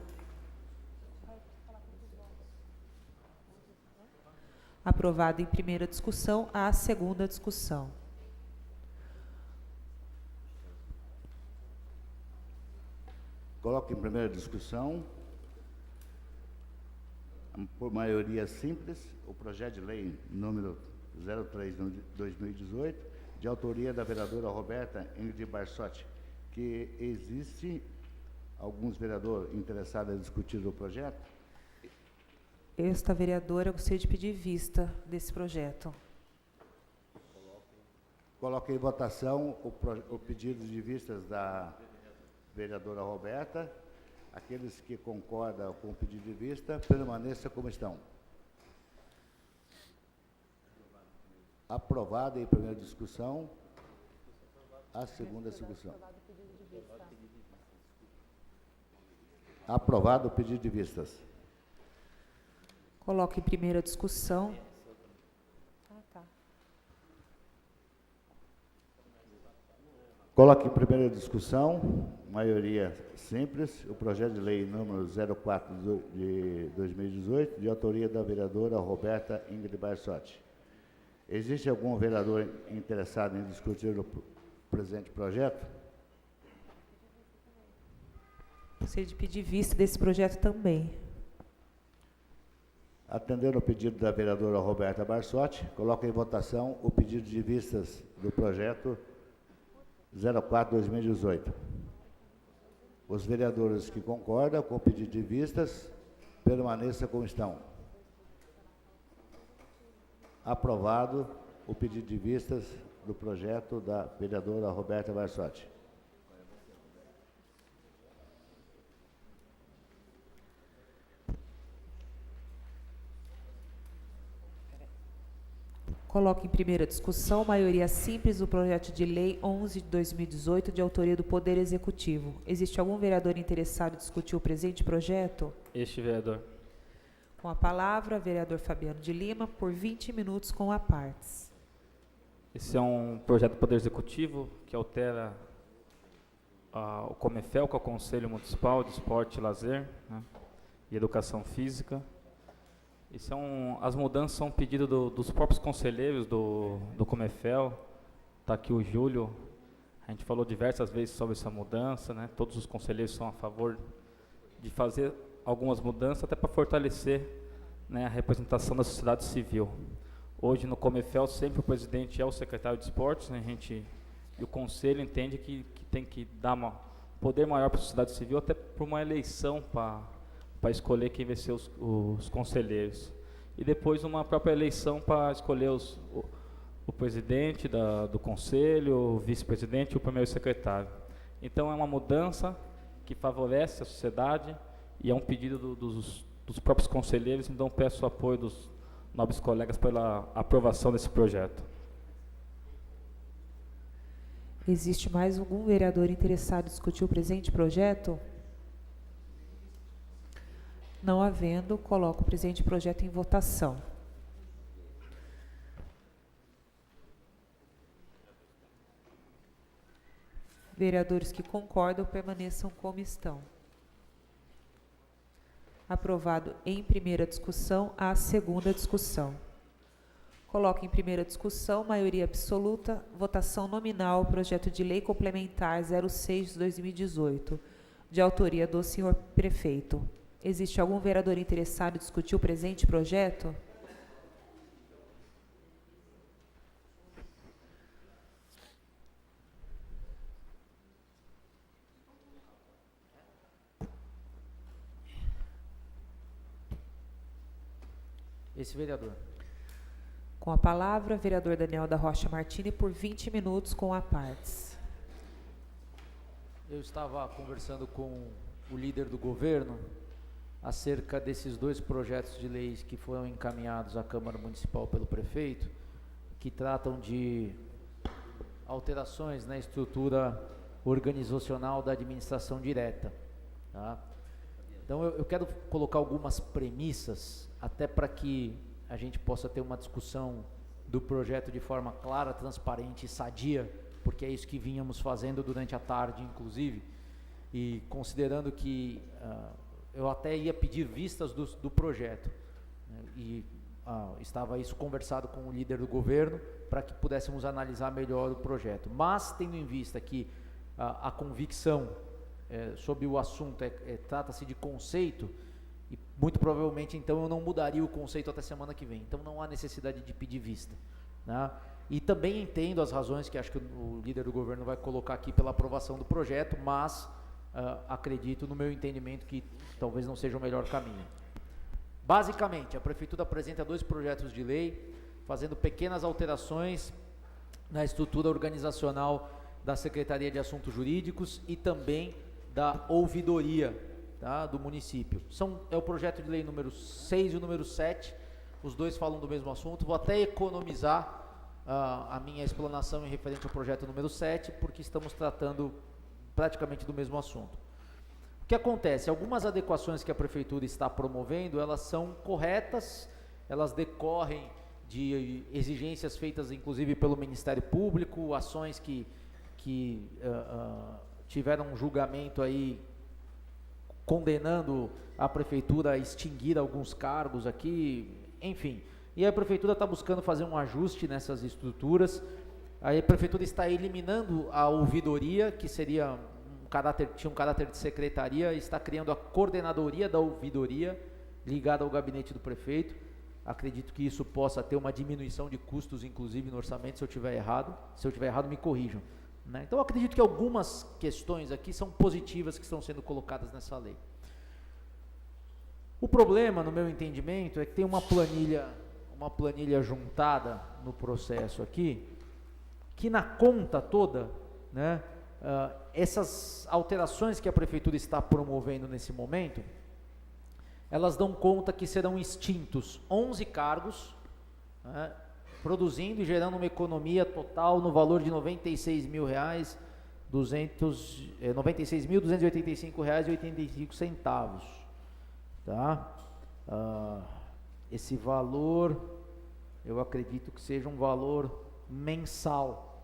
Aprovado em primeira discussão, a segunda discussão. Coloco em primeira discussão, por maioria simples, o projeto de lei número 03/2018, de autoria da vereadora Roberta Ingrid Barsotti, que existe alguns vereadores interessados em discutir o projeto. Esta vereadora gostaria de pedir vista desse projeto. Coloco em votação o pedido de vistas da vereadora Roberta. Aqueles que concordam com o pedido de vista, permaneçam como estão. Aprovado em primeira discussão, a segunda discussão. Aprovado o pedido de vistas. Coloco em primeira discussão. Coloco em primeira discussão, maioria simples, o projeto de lei número 04 de 2018, de autoria da vereadora Roberta Ingrid Barsotti. Existe algum vereador interessado em discutir o presente projeto? Gostaria de pedir vista desse projeto também. Atendendo o pedido da vereadora Roberta Barsotti, coloco em votação o pedido de vistas do projeto 04/2018. Os vereadores que concordam com o pedido de vistas, permaneçam como estão. Aprovado o pedido de vistas do projeto da vereadora Roberta Barsotti. Coloco em primeira discussão, maioria simples, do projeto de lei 11 de 2018, de autoria do Poder Executivo. Existe algum vereador interessado em discutir o presente projeto? Este vereador. Com a palavra, vereador Fabiano de Lima, por 20 minutos com a partes. Esse é um projeto do Poder Executivo que altera o Comefel, que é o Conselho Municipal de Esporte e Lazer, né, e Educação Física. As mudanças são pedido dos próprios conselheiros do Comefel. Está aqui o Júlio, a gente falou diversas vezes sobre essa mudança, né? Todos os conselheiros são a favor de fazer algumas mudanças, até para fortalecer, né, a representação da sociedade civil. Hoje no Comefel sempre o presidente é o secretário de esportes, né? E o conselho entende que tem que dar um poder maior para a sociedade civil, até por uma eleição para escolher quem vai ser os conselheiros. E depois uma própria eleição para escolher o presidente do conselho, o vice-presidente e o primeiro secretário. Então é uma mudança que favorece a sociedade e é um pedido dos próprios conselheiros, então peço o apoio dos nobres colegas pela aprovação desse projeto. Existe mais algum vereador interessado em discutir o presente projeto? Não havendo, coloco o presente projeto em votação. Vereadores que concordam, permaneçam como estão. Aprovado em primeira discussão, a segunda discussão. Coloco em primeira discussão, maioria absoluta, votação nominal, projeto de lei complementar 06 de 2018, de autoria do senhor prefeito. Existe algum vereador interessado em discutir o presente projeto? Esse vereador. Com a palavra, vereador Daniel da Rocha Martini, por 20 minutos com a partes. Eu estava conversando com o líder do governo acerca desses dois projetos de leis que foram encaminhados à Câmara Municipal pelo prefeito, que tratam de alterações na estrutura organizacional da administração direta. Tá? Então eu quero colocar algumas premissas até para que a gente possa ter uma discussão do projeto de forma clara, transparente e sadia, porque é isso que vínhamos fazendo durante a tarde, inclusive, e considerando que eu até ia pedir vistas do projeto, né, e estava isso conversado com o líder do governo, para que pudéssemos analisar melhor o projeto, mas tendo em vista que a convicção sobre o assunto trata-se de conceito, e muito provavelmente então eu não mudaria o conceito até semana que vem, então não há necessidade de pedir vista, né? E também entendo as razões que acho que o líder do governo vai colocar aqui pela aprovação do projeto, mas acredito no meu entendimento que talvez não seja o melhor caminho. Basicamente, a Prefeitura apresenta 2 projetos de lei, fazendo pequenas alterações na estrutura organizacional da Secretaria de Assuntos Jurídicos e também da ouvidoria, tá, do município. É o projeto de lei número 6 e o número 7, os dois falam do mesmo assunto. Vou até economizar a minha explanação em referente ao projeto número 7, porque estamos tratando praticamente do mesmo assunto. O que acontece? Algumas adequações que a Prefeitura está promovendo, elas são corretas, elas decorrem de exigências feitas inclusive pelo Ministério Público, ações que tiveram um julgamento aí condenando a Prefeitura a extinguir alguns cargos aqui, enfim. E a Prefeitura está buscando fazer um ajuste nessas estruturas. A Prefeitura está eliminando a ouvidoria, que seria tinha um caráter de secretaria, está criando a coordenadoria da ouvidoria, ligada ao gabinete do prefeito. Acredito que isso possa ter uma diminuição de custos, inclusive no orçamento, se eu tiver errado. Se eu tiver errado, me corrijam, né? Então, acredito que algumas questões aqui são positivas que estão sendo colocadas nessa lei. O problema, no meu entendimento, é que tem uma planilha juntada no processo aqui, que na conta toda, né, essas alterações que a Prefeitura está promovendo nesse momento, elas dão conta que serão extintos 11 cargos, né, produzindo e gerando uma economia total no valor de R$ 96.285,85, tá? Esse valor, eu acredito que seja um valor mensal,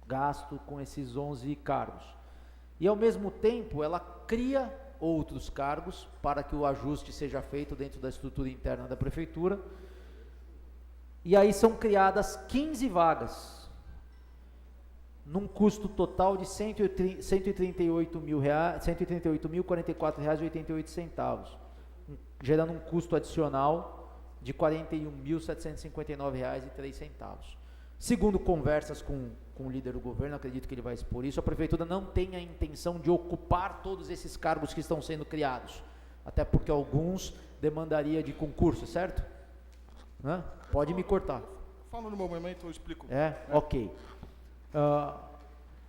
gasto com esses 11 cargos. E ao mesmo tempo, ela cria outros cargos para que o ajuste seja feito dentro da estrutura interna da Prefeitura. E aí são criadas 15 vagas, num custo total de R$ 138.044,88, gerando um custo adicional de R$ 41.759,03. Segundo conversas com o líder do governo, acredito que ele vai expor isso, a Prefeitura não tem a intenção de ocupar todos esses cargos que estão sendo criados, até porque alguns demandaria de concurso, certo? Pode me cortar. Fala no meu momento, eu explico. Ok.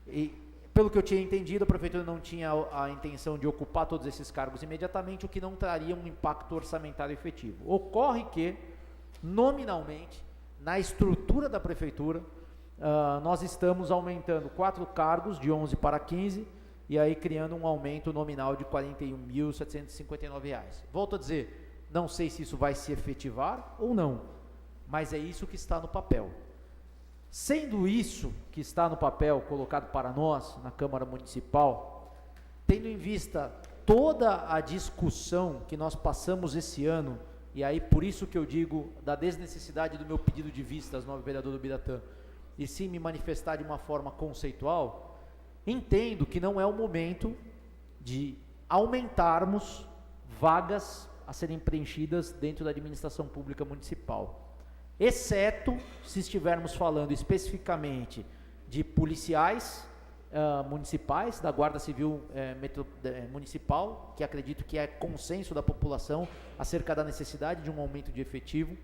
E pelo que eu tinha entendido, a Prefeitura não tinha a intenção de ocupar todos esses cargos imediatamente, o que não traria um impacto orçamentário efetivo. Ocorre que, nominalmente, na estrutura da Prefeitura, nós estamos aumentando 4 cargos, de 11 para 15, e aí criando um aumento nominal de R$ 41.759. Volto a dizer, não sei se isso vai se efetivar ou não, mas é isso que está no papel. Sendo isso que está no papel colocado para nós na Câmara Municipal, tendo em vista toda a discussão que nós passamos esse ano, e aí por isso que eu digo da desnecessidade do meu pedido de vistas, novo vereador do Biratã, e sim me manifestar de uma forma conceitual, entendo que não é o momento de aumentarmos vagas a serem preenchidas dentro da administração pública municipal, exceto se estivermos falando especificamente de policiais municipais, da Guarda Civil Municipal, que acredito que é consenso da população acerca da necessidade de um aumento de efetivo,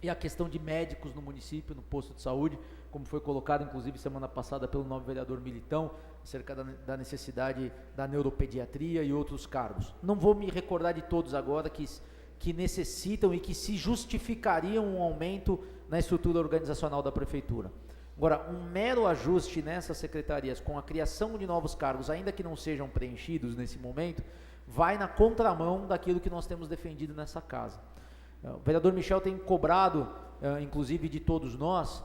e a questão de médicos no município, no posto de saúde, como foi colocado inclusive semana passada pelo novo vereador Militão, acerca da necessidade da neuropediatria e outros cargos. Não vou me recordar de todos agora que necessitam e que se justificariam um aumento na estrutura organizacional da Prefeitura. Agora, um mero ajuste nessas secretarias com a criação de novos cargos, ainda que não sejam preenchidos nesse momento, vai na contramão daquilo que nós temos defendido nessa casa. O vereador Michel tem cobrado, inclusive de todos nós,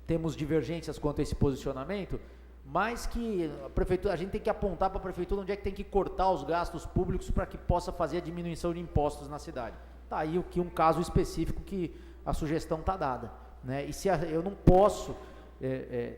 temos divergências quanto a esse posicionamento, mas que a gente tem que apontar para a prefeitura onde é que tem que cortar os gastos públicos para que possa fazer a diminuição de impostos na cidade. Está aí um caso específico que a sugestão está dada, né? E se eu não posso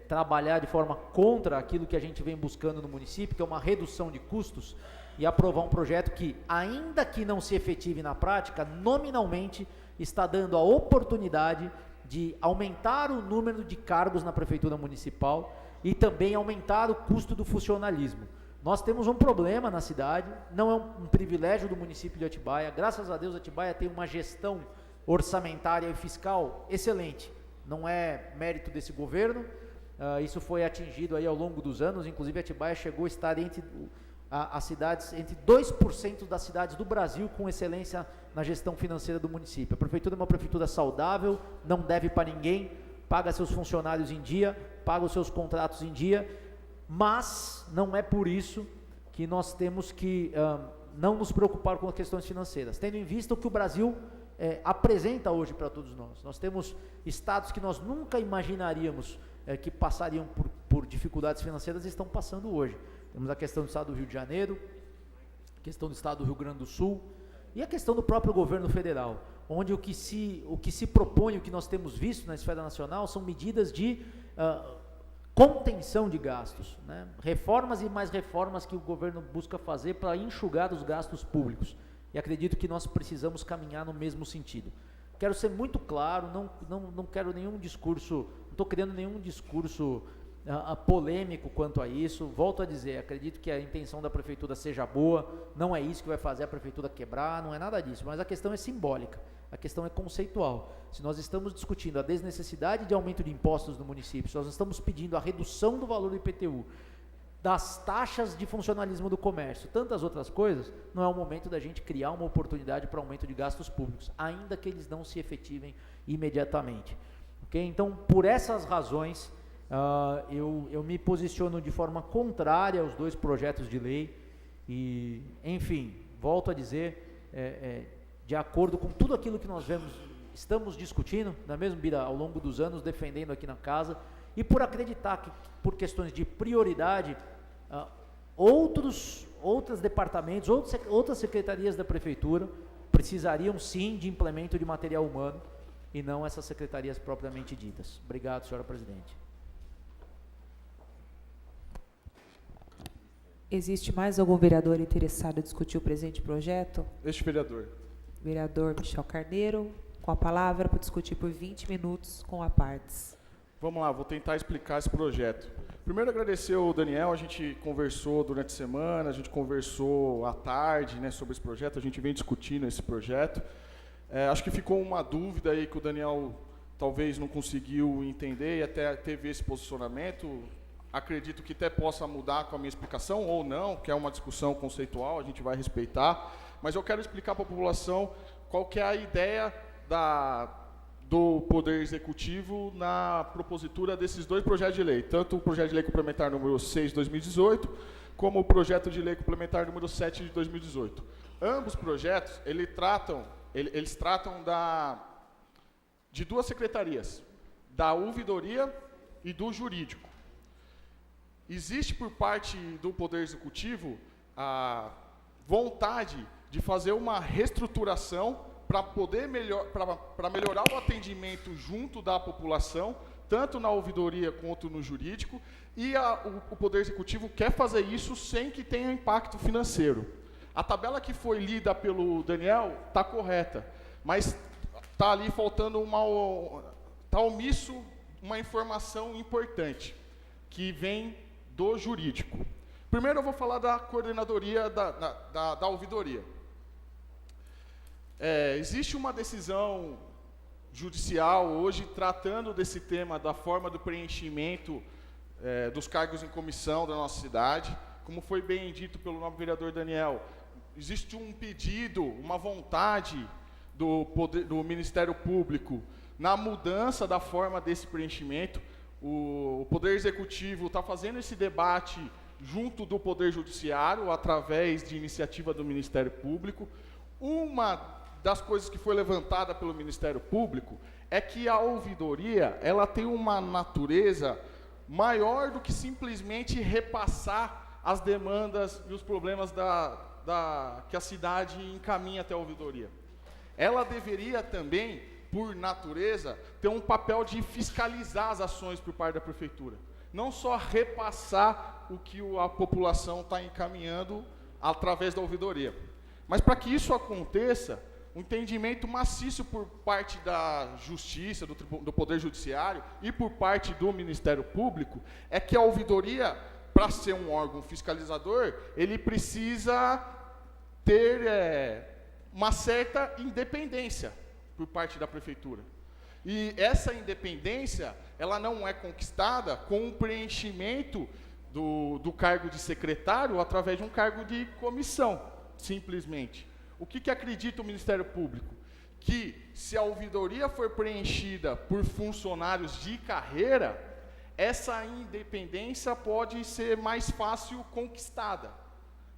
trabalhar de forma contra aquilo que a gente vem buscando no município, que é uma redução de custos, e aprovar um projeto que, ainda que não se efetive na prática, nominalmente está dando a oportunidade de aumentar o número de cargos na prefeitura municipal e também aumentar o custo do funcionalismo. Nós temos um problema na cidade, não é um privilégio do município de Atibaia, graças a Deus Atibaia tem uma gestão orçamentária e fiscal excelente, não é mérito desse governo, isso foi atingido aí ao longo dos anos, inclusive Atibaia chegou a estar entre as cidades, entre 2% das cidades do Brasil com excelência na gestão financeira do município. A prefeitura é uma prefeitura saudável, não deve para ninguém, paga seus funcionários em dia, paga os seus contratos em dia, mas não é por isso que nós temos que não nos preocupar com as questões financeiras, tendo em vista o que o Brasil apresenta hoje para todos nós. Nós temos estados que nós nunca imaginaríamos que passariam por dificuldades financeiras e estão passando hoje. Temos a questão do estado do Rio de Janeiro, a questão do estado do Rio Grande do Sul e a questão do próprio governo federal, onde o que se propõe, o que nós temos visto na esfera nacional são medidas de contenção de gastos, né? Reformas e mais reformas que o governo busca fazer para enxugar os gastos públicos, e acredito que nós precisamos caminhar no mesmo sentido. Quero ser muito claro, não quero nenhum discurso, não estou criando nenhum discurso polêmico quanto a isso. Volto a dizer, acredito que a intenção da prefeitura seja boa, não é isso que vai fazer a prefeitura quebrar, não é nada disso, mas a questão é simbólica, a questão é conceitual. Se nós estamos discutindo a desnecessidade de aumento de impostos no município, se nós estamos pedindo a redução do valor do IPTU, das taxas de funcionalismo do comércio, tantas outras coisas, não é o momento da gente criar uma oportunidade para aumento de gastos públicos, ainda que eles não se efetivem imediatamente. Okay? Então, por essas razões, eu me posiciono de forma contrária aos dois projetos de lei e, enfim, volto a dizer, de acordo com tudo aquilo que nós estamos discutindo, não é mesmo, Bira, ao longo dos anos, defendendo aqui na casa, e por acreditar que, por questões de prioridade, outros departamentos, outras secretarias da prefeitura precisariam sim de implemento de material humano e não essas secretarias propriamente ditas. Obrigado, senhora presidente. Existe mais algum vereador interessado em discutir o presente projeto? Este vereador. Vereador Michel Carneiro, com a palavra para discutir por 20 minutos com a partes. Vamos lá, vou tentar explicar esse projeto. Primeiro, agradecer ao Daniel, a gente conversou durante a semana, a gente conversou à tarde, né, sobre esse projeto, a gente vem discutindo esse projeto. Acho que ficou uma dúvida aí que o Daniel talvez não conseguiu entender e até teve esse posicionamento. Acredito que até possa mudar com a minha explicação ou não, que é uma discussão conceitual, a gente vai respeitar. Mas eu quero explicar para a população qual que é a ideia do Poder Executivo na propositura desses dois projetos de lei, tanto o projeto de lei complementar número 6 de 2018, como o projeto de lei complementar número 7 de 2018. Ambos projetos, eles tratam de duas secretarias, da ouvidoria e do jurídico. Existe por parte do Poder Executivo a vontade de fazer uma reestruturação para poder melhorar o atendimento junto da população, tanto na ouvidoria quanto no jurídico, e o Poder Executivo quer fazer isso sem que tenha impacto financeiro. A tabela que foi lida pelo Daniel está correta, mas está ali faltando está omisso uma informação importante, que vem do jurídico. Primeiro eu vou falar da coordenadoria da ouvidoria. Existe uma decisão judicial hoje tratando desse tema da forma do preenchimento dos cargos em comissão da nossa cidade. Como foi bem dito pelo nobre vereador Daniel, existe um pedido, uma vontade do Ministério Público na mudança da forma desse preenchimento. O Poder Executivo está fazendo esse debate junto do Poder Judiciário, através de iniciativa do Ministério Público. Uma das coisas que foi levantada pelo Ministério Público é que a ouvidoria ela tem uma natureza maior do que simplesmente repassar as demandas e os problemas que a cidade encaminha até a ouvidoria. Ela deveria também, por natureza, ter um papel de fiscalizar as ações por parte da prefeitura. Não só repassar o que a população está encaminhando através da ouvidoria. Mas para que isso aconteça, um entendimento maciço por parte da Justiça, do Poder Judiciário e por parte do Ministério Público, é que a ouvidoria, para ser um órgão fiscalizador, ele precisa ter uma certa independência por parte da prefeitura. E essa independência, ela não é conquistada com o preenchimento do cargo de secretário através de um cargo de comissão, simplesmente. O que acredita o Ministério Público? Que se a ouvidoria for preenchida por funcionários de carreira, essa independência pode ser mais fácil conquistada,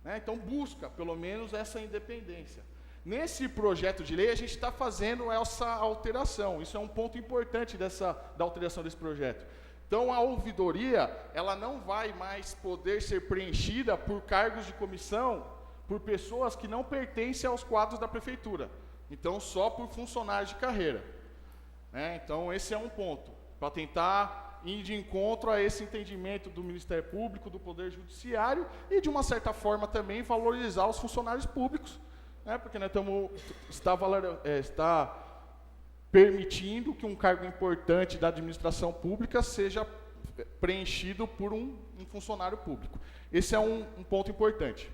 né? Então busca, pelo menos, essa independência. Nesse projeto de lei, a gente está fazendo essa alteração. Isso é um ponto importante da alteração desse projeto. Então, a ouvidoria, ela não vai mais poder ser preenchida por cargos de comissão, por pessoas que não pertencem aos quadros da prefeitura. Então, só por funcionários de carreira, né? Então, esse é um ponto, para tentar ir de encontro a esse entendimento do Ministério Público, do Poder Judiciário, e, de uma certa forma, também valorizar os funcionários públicos, né? Porque nós está permitindo que um cargo importante da administração pública seja preenchido por um funcionário público. Esse é um ponto importante.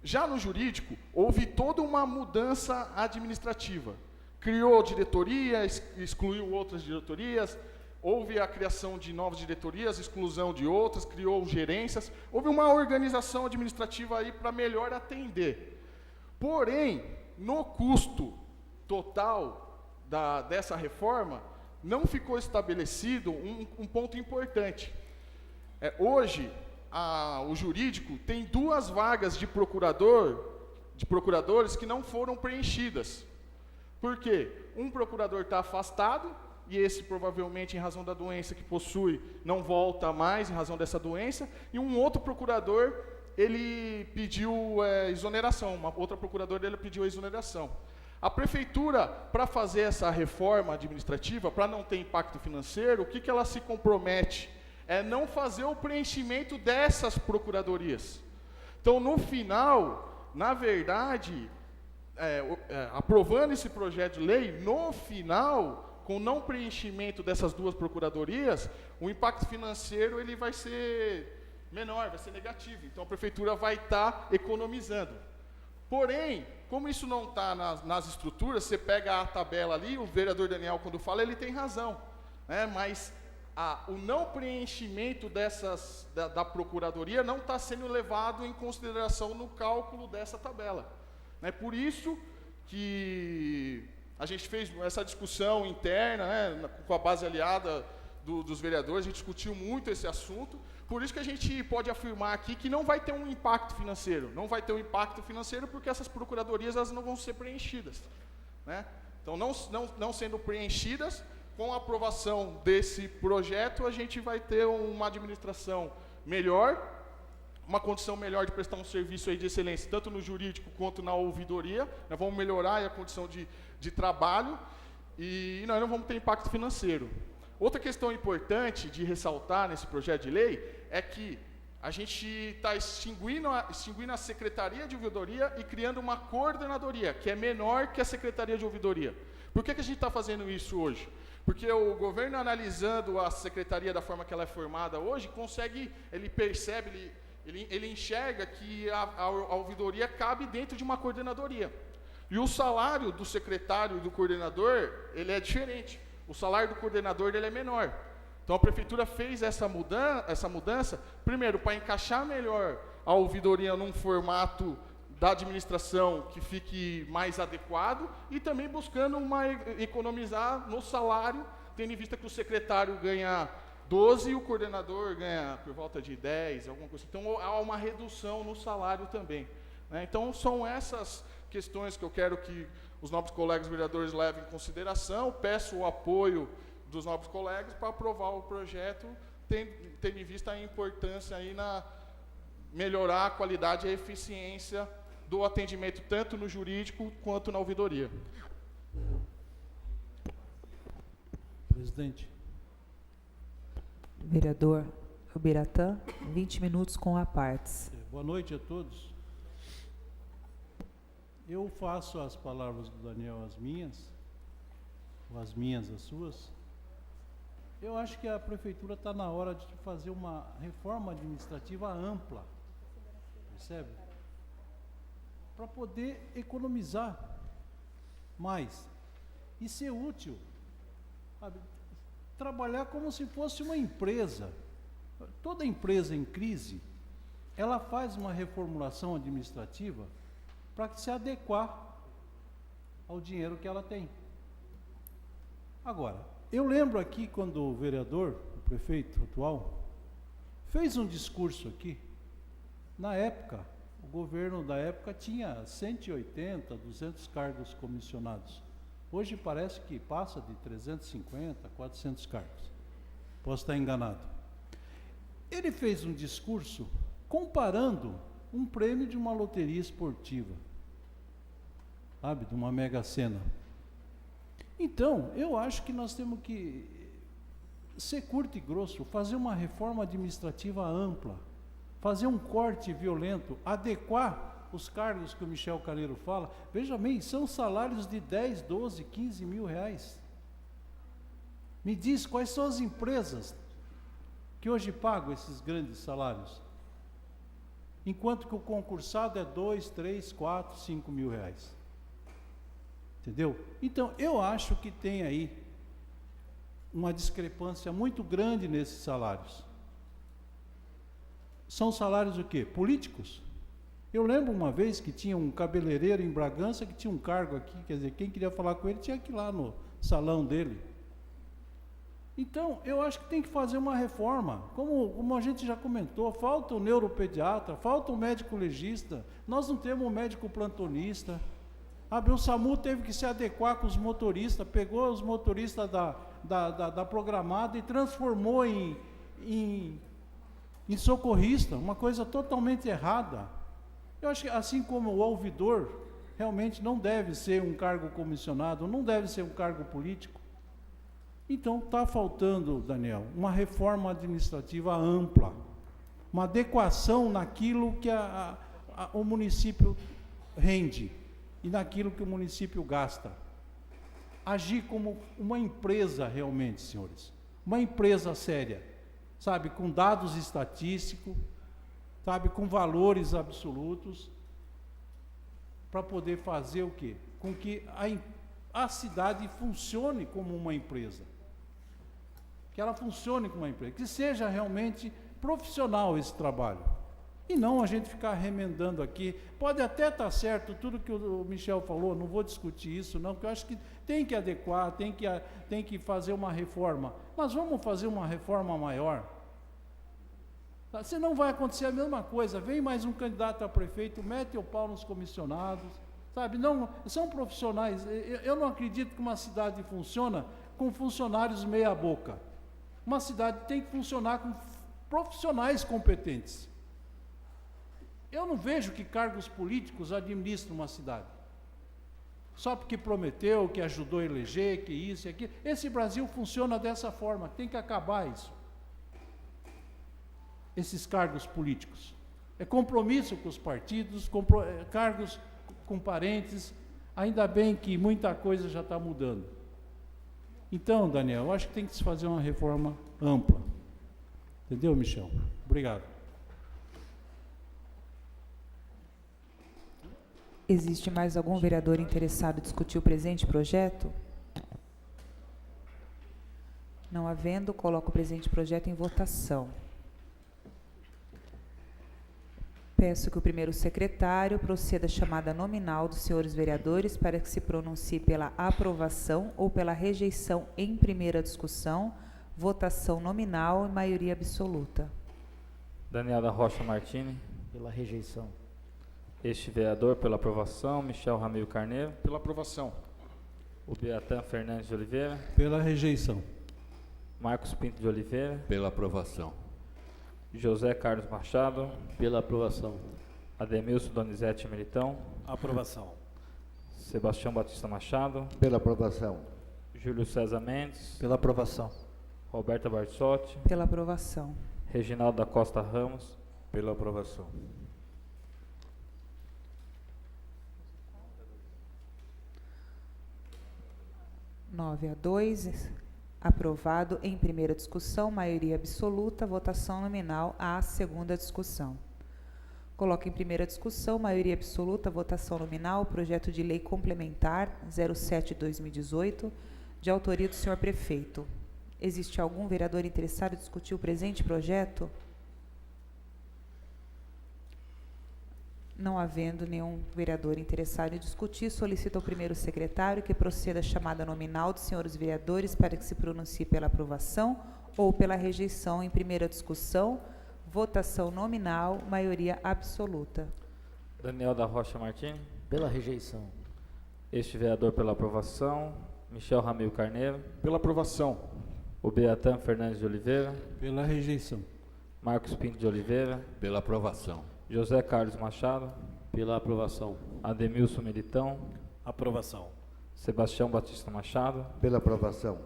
Já no jurídico, houve toda uma mudança administrativa. Criou diretoria, excluiu outras diretorias, houve a criação de novas diretorias, exclusão de outras, criou gerências, houve uma organização administrativa aí para melhor atender. Porém, no custo total dessa reforma, não ficou estabelecido um ponto importante. Hoje, o jurídico tem 2 vagas de procuradores que não foram preenchidas. Por quê? Um procurador está afastado, e esse provavelmente em razão da doença que possui, não volta mais em razão dessa doença, e um outro procurador, ele pediu exoneração, uma outra procuradora dele pediu exoneração. A prefeitura, para fazer essa reforma administrativa, para não ter impacto financeiro, o que ela se compromete? É não fazer o preenchimento dessas procuradorias. Então, no final, na verdade, aprovando esse projeto de lei, no final, com não preenchimento dessas 2 procuradorias, o impacto financeiro ele vai ser menor, vai ser negativo. Então, a prefeitura vai estar economizando. Porém, como isso não está nas estruturas, você pega a tabela ali, o vereador Daniel, quando fala, ele tem razão, né? Mas o não preenchimento da procuradoria não está sendo levado em consideração no cálculo dessa tabela. É por isso que a gente fez essa discussão interna, né, com a base aliada dos vereadores, a gente discutiu muito esse assunto, por isso que a gente pode afirmar aqui que não vai ter um impacto financeiro. Não vai ter um impacto financeiro porque essas procuradorias elas não vão ser preenchidas, né? Então, não sendo preenchidas, com a aprovação desse projeto, a gente vai ter uma administração melhor, uma condição melhor de prestar um serviço aí de excelência, tanto no jurídico quanto na ouvidoria. Nós vamos melhorar a condição de trabalho e nós não vamos ter impacto financeiro. Outra questão importante de ressaltar nesse projeto de lei é que a gente está extinguindo a Secretaria de Ouvidoria e criando uma coordenadoria, que é menor que a Secretaria de Ouvidoria. Por que a gente está fazendo isso hoje? Porque o governo, analisando a secretaria da forma que ela é formada hoje, ele percebe, ele enxerga que a ouvidoria cabe dentro de uma coordenadoria. E o salário do secretário e do coordenador, ele é diferente. O salário do coordenador ele é menor. Então a prefeitura fez essa mudança, primeiro, para encaixar melhor a ouvidoria num formato da administração que fique mais adequado e também buscando economizar no salário, tendo em vista que o secretário ganha 12 e o coordenador ganha por volta de 10, alguma coisa. Então, há uma redução no salário também, né? Então, são essas questões que eu quero que os nobres colegas vereadores levem em consideração. Peço o apoio dos nobres colegas para aprovar o projeto, tendo em vista a importância aí na melhorar a qualidade e a eficiência do atendimento, tanto no jurídico quanto na ouvidoria. Presidente. Vereador Ubiratã, 20 minutos com a partes. Boa noite a todos. Eu faço as palavras do Daniel as minhas, ou as minhas as suas. Eu acho que a prefeitura está na hora de fazer uma reforma administrativa ampla, percebe? Para poder economizar mais e ser útil, sabe? Trabalhar como se fosse uma empresa. Toda empresa em crise, ela faz uma reformulação administrativa para se adequar ao dinheiro que ela tem. Agora, eu lembro aqui quando o vereador, o prefeito atual, fez um discurso aqui. Na época, o governo da época tinha 180, 200 cargos comissionados. Hoje parece que passa de 350, 400 cargos. Posso estar enganado. Ele fez um discurso comparando um prêmio de uma loteria esportiva, sabe, de uma Mega Sena. Então, eu acho que nós temos que ser curto e grosso, fazer uma reforma administrativa ampla, fazer um corte violento, adequar os cargos que o Michel Caneiro fala. Veja bem, são salários de 10, 12, 15 mil reais. Me diz quais são as empresas que hoje pagam esses grandes salários, enquanto que o concursado é 2, 3, 4, 5 mil reais. Entendeu? Então, eu acho que tem aí uma discrepância muito grande nesses salários. São salários o quê? Políticos. Eu lembro uma vez que tinha um cabeleireiro em Bragança que tinha um cargo aqui, quer dizer, quem queria falar com ele tinha que ir lá no salão dele. Então, eu acho que tem que fazer uma reforma, como a gente já comentou, falta o neuropediatra, falta o médico legista, nós não temos um médico plantonista. O SAMU teve que se adequar com os motoristas, pegou os motoristas da programada e transformou em socorrista, uma coisa totalmente errada. Eu acho que assim como o ouvidor realmente não deve ser um cargo comissionado, não deve ser um cargo político. Então está faltando, Daniel, uma reforma administrativa ampla, uma adequação naquilo que o município rende e naquilo que o município gasta. Agir como uma empresa realmente, senhores, uma empresa séria, sabe, com dados estatísticos, sabe, com valores absolutos, para poder fazer o quê? Com que a cidade funcione como uma empresa. Que ela funcione como uma empresa, que seja realmente profissional esse trabalho. E não a gente ficar remendando aqui. Pode até estar certo tudo que o Michel falou, não vou discutir isso não, porque eu acho que tem que adequar, tem que fazer uma reforma. Mas vamos fazer uma reforma maior. Senão vai acontecer a mesma coisa, vem mais um candidato a prefeito, mete o pau nos comissionados, sabe? Não, são profissionais. Eu não acredito que uma cidade funciona com funcionários meia boca. Uma cidade tem que funcionar com profissionais competentes. Eu não vejo que cargos políticos administram uma cidade. Só porque prometeu, que ajudou a eleger, que isso e aquilo. Esse Brasil funciona dessa forma, tem que acabar isso. Esses cargos políticos. É compromisso com os partidos, cargos com parentes. Ainda bem que muita coisa já está mudando. Então, Daniel, eu acho que tem que se fazer uma reforma ampla. Entendeu, Michel? Obrigado. Existe mais algum vereador interessado em discutir o presente projeto? Não havendo, coloco o presente projeto em votação. Peço que o primeiro secretário proceda à chamada nominal dos senhores vereadores para que se pronuncie pela aprovação ou pela rejeição em primeira discussão, votação nominal e maioria absoluta. Daniel da Rocha Martini. Pela rejeição. Este vereador pela aprovação. Michel Ramiro Carneiro. Pela aprovação. O Beatan Fernandes de Oliveira. Pela rejeição. Marcos Pinto de Oliveira. Pela aprovação. José Carlos Machado. Pela aprovação. Ademilson Donizete Militão. Aprovação. Sebastião Batista Machado. Pela aprovação. Júlio César Mendes. Pela aprovação. Roberta Barsotti. Pela aprovação. Reginaldo da Costa Ramos. Pela aprovação. Nove a 2, aprovado em primeira discussão, maioria absoluta, votação nominal à segunda discussão. Coloco em primeira discussão, maioria absoluta, votação nominal, projeto de lei complementar 07/2018, de autoria do senhor prefeito. Existe algum vereador interessado em discutir o presente projeto? Não havendo nenhum vereador interessado em discutir, solicito ao primeiro secretário que proceda à chamada nominal dos senhores vereadores para que se pronuncie pela aprovação ou pela rejeição em primeira discussão. Votação nominal, maioria absoluta. Daniel da Rocha Martins. Pela rejeição. Este vereador pela aprovação. Michel Ramiro Carneiro. Pela aprovação. O Beatan Fernandes de Oliveira. Pela rejeição. Marcos Pinto de Oliveira. Pela aprovação. José Carlos Machado. Pela aprovação. Ademilson Militão. Aprovação. Sebastião Batista Machado. Pela aprovação.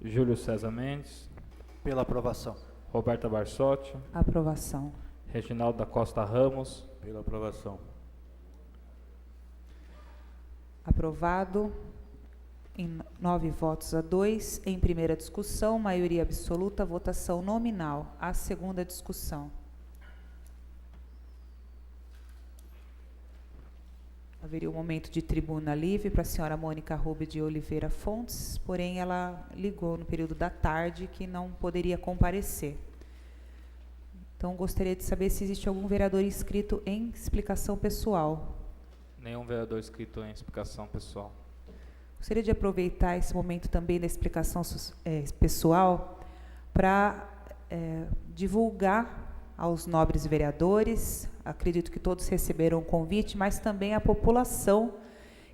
Júlio César Mendes. Pela aprovação. Roberta Barsotti. Aprovação. Reginaldo da Costa Ramos. Pela aprovação. Aprovado em 9 votos a 2, em primeira discussão, maioria absoluta, votação nominal à segunda discussão. Haveria um momento de tribuna livre para a senhora Mônica Rubio de Oliveira Fontes, porém ela ligou no período da tarde que não poderia comparecer. Então, gostaria de saber se existe algum vereador inscrito em explicação pessoal. Nenhum vereador inscrito em explicação pessoal. Gostaria de aproveitar esse momento também da explicação pessoal para divulgar aos nobres vereadores, acredito que todos receberam o convite, mas também a população,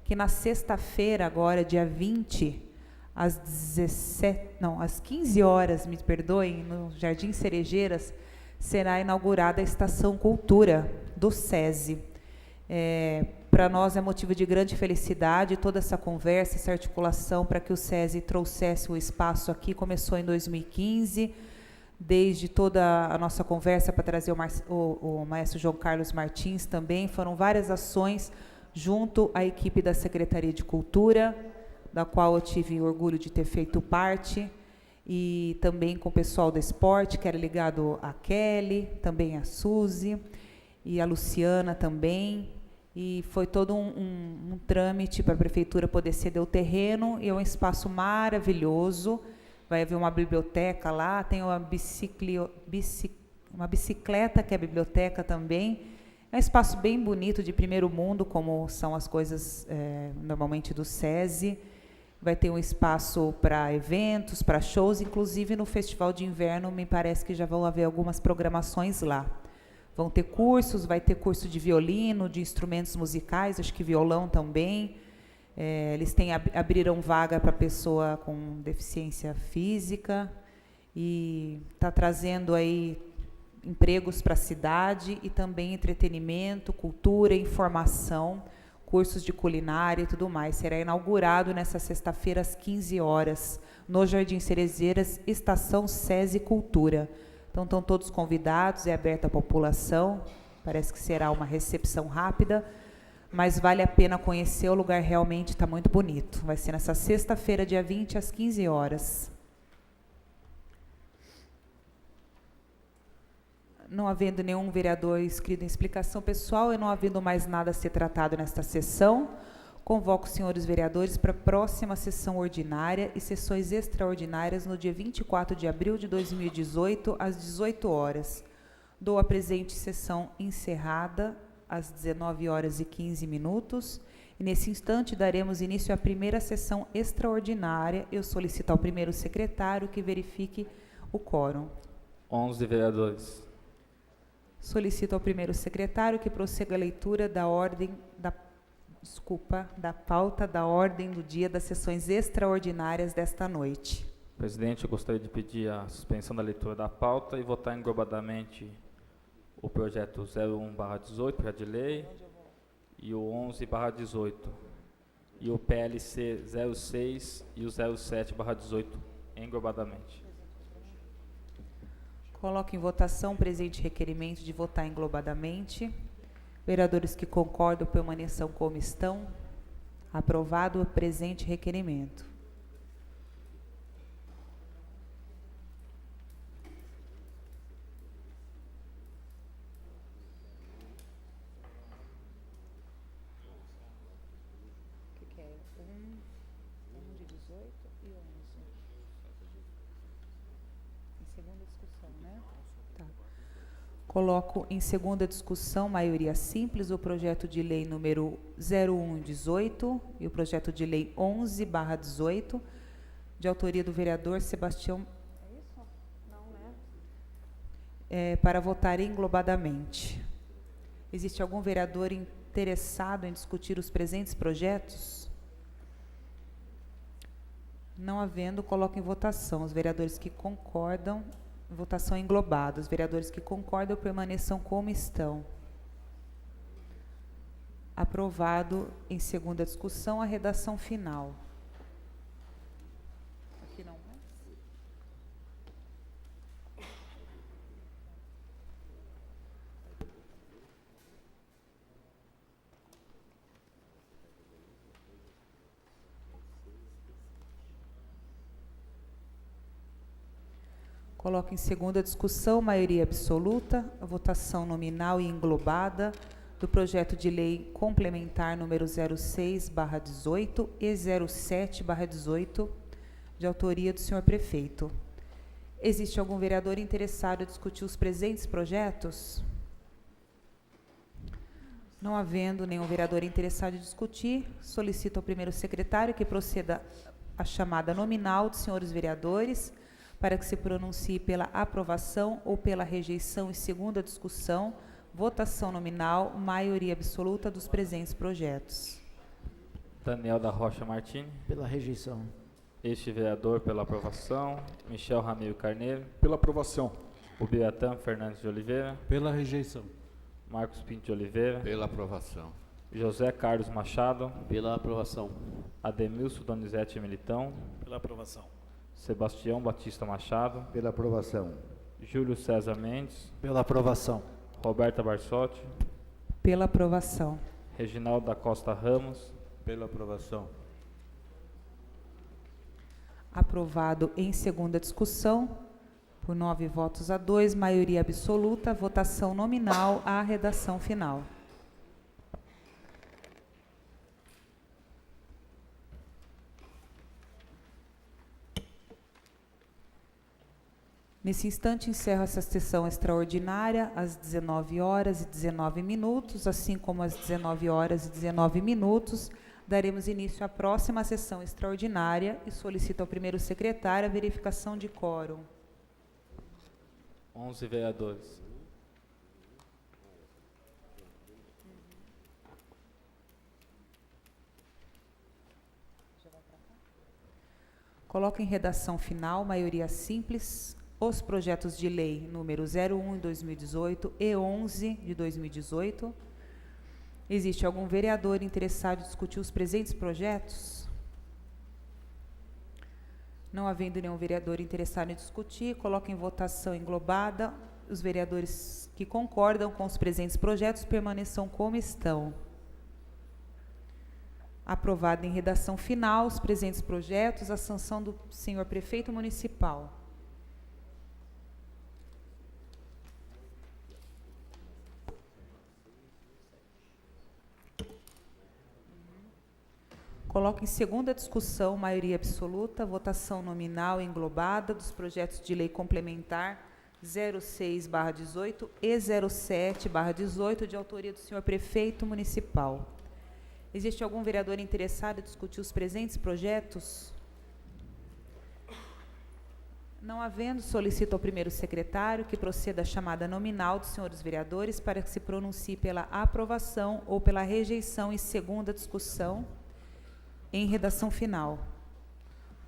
que na sexta-feira, agora, dia 20, às 15 horas, me perdoem, no Jardim Cerejeiras, será inaugurada a Estação Cultura do SESI. Para nós é motivo de grande felicidade toda essa conversa, essa articulação para que o SESI trouxesse o espaço aqui, começou em 2015, desde toda a nossa conversa para trazer o maestro João Carlos Martins também, foram várias ações junto à equipe da Secretaria de Cultura, da qual eu tive orgulho de ter feito parte, e também com o pessoal do esporte, que era ligado a Kelly, também a Suzy, e a Luciana também, e foi todo um trâmite para a prefeitura poder ceder o terreno, e é um espaço maravilhoso. Vai haver uma biblioteca lá, tem uma bicicleta que é a biblioteca também. É um espaço bem bonito, de primeiro mundo, como são as coisas normalmente do SESI. Vai ter um espaço para eventos, para shows, inclusive no Festival de Inverno, me parece que já vão haver algumas programações lá. Vão ter cursos, vai ter curso de violino, de instrumentos musicais, acho que violão também. Eles abriram vaga para pessoa com deficiência física e está trazendo aí empregos para a cidade e também entretenimento, cultura, informação, cursos de culinária e tudo mais. Será inaugurado nessa sexta-feira às 15 horas, no Jardim Cerejeiras, Estação SESI Cultura. Então estão todos convidados, é aberto à população, parece que será uma recepção rápida, mas vale a pena conhecer, o lugar realmente está muito bonito. Vai ser nessa sexta-feira, dia 20, às 15 horas. Não havendo nenhum vereador inscrito em explicação pessoal e não havendo mais nada a ser tratado nesta sessão, convoco os senhores vereadores para a próxima sessão ordinária e sessões extraordinárias no dia 24 de abril de 2018, às 18 horas. Dou a presente sessão encerrada às 19 horas e 15 minutos. E nesse instante daremos início à primeira sessão extraordinária. Eu solicito ao primeiro secretário que verifique O quórum. 11 vereadores. Solicito ao primeiro secretário que prossiga a leitura da da pauta da ordem do dia das sessões extraordinárias desta noite. Presidente, eu gostaria de pedir a suspensão da leitura da pauta e votar englobadamente o projeto 01/18, projeto de lei, e o 11/18, e o PLC 06 e o 07/18 englobadamente. Coloco em votação o presente requerimento de votar englobadamente. Vereadores que concordam permaneçam como estão. Aprovado o presente requerimento. Coloco em segunda discussão, maioria simples, o projeto de lei número 0118 e o projeto de lei 11/18, de autoria do vereador Sebastião. É isso? Não, né? Para votar englobadamente. Existe algum vereador interessado em discutir os presentes projetos? Não havendo, coloco em votação. Os vereadores que concordam, votação englobada. Os vereadores que concordam permaneçam como estão. Aprovado em segunda discussão a redação final. Aqui não mais. Coloco em segunda discussão, maioria absoluta, a votação nominal e englobada do projeto de lei complementar número 06/18 e 07/18, de autoria do senhor prefeito. Existe algum vereador interessado em discutir os presentes projetos? Não havendo nenhum vereador interessado em discutir, solicito ao primeiro secretário que proceda à chamada nominal dos senhores vereadores, para que se pronuncie pela aprovação ou pela rejeição em segunda discussão, votação nominal, maioria absoluta dos presentes projetos. Daniel da Rocha Martins. Pela rejeição. Este vereador pela aprovação. Michel Ramiro Carneiro. Pela aprovação. Ubiratã Fernandes de Oliveira. Pela rejeição. Marcos Pinto de Oliveira. Pela aprovação. José Carlos Machado. Pela aprovação. Ademilson Donizete Militão. Pela aprovação. Sebastião Batista Machado. Pela aprovação. Júlio César Mendes. Pela aprovação. Roberta Barsotti. Pela aprovação. Reginaldo da Costa Ramos. Pela aprovação. Aprovado em segunda discussão, por 9 votos a 2, maioria absoluta, votação nominal à redação final. Nesse instante, encerro essa sessão extraordinária às 19h19, assim como às 19h19, daremos início à próxima sessão extraordinária e solicito ao primeiro secretário a verificação de quórum. 11 vereadores. Coloco em redação final, maioria simples, os projetos de lei número 01 de 2018 e 11 de 2018. Existe algum vereador interessado em discutir os presentes projetos? Não havendo nenhum vereador interessado em discutir, coloco em votação englobada. Os vereadores que concordam com os presentes projetos permaneçam como estão. Aprovado em redação final os presentes projetos, a sanção do senhor prefeito municipal. Coloco em segunda discussão, maioria absoluta, votação nominal englobada dos projetos de lei complementar 06/18 e 07/18, de autoria do senhor prefeito municipal. Existe algum vereador interessado em discutir os presentes projetos? Não havendo, solicito ao primeiro secretário que proceda à chamada nominal dos senhores vereadores para que se pronuncie pela aprovação ou pela rejeição em segunda discussão em redação final.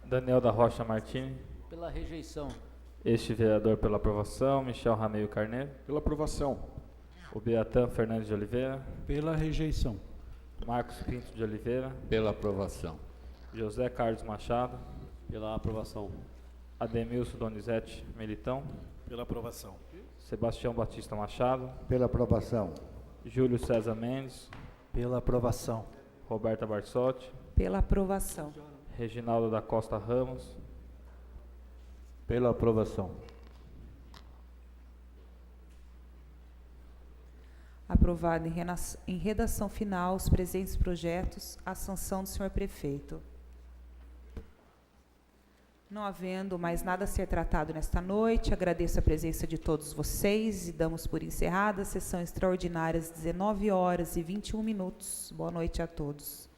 Daniel da Rocha Martini. Pela rejeição. Este vereador pela aprovação. Michel Rameio Carneiro. Pela aprovação. O Beatan Fernandes de Oliveira. Pela rejeição. Marcos Pinto de Oliveira. Pela aprovação. José Carlos Machado. Pela aprovação. Ademilson Donizete Militão. Pela aprovação. Sebastião Batista Machado. Pela aprovação. Júlio César Mendes. Pela aprovação. Roberta Barsotti. Pela aprovação. Reginaldo da Costa Ramos. Pela aprovação. Aprovado em redação final os presentes projetos, a sanção do senhor prefeito. Não havendo mais nada a ser tratado nesta noite, agradeço a presença de todos vocês e damos por encerrada a sessão extraordinária às 19h21. Boa noite a todos.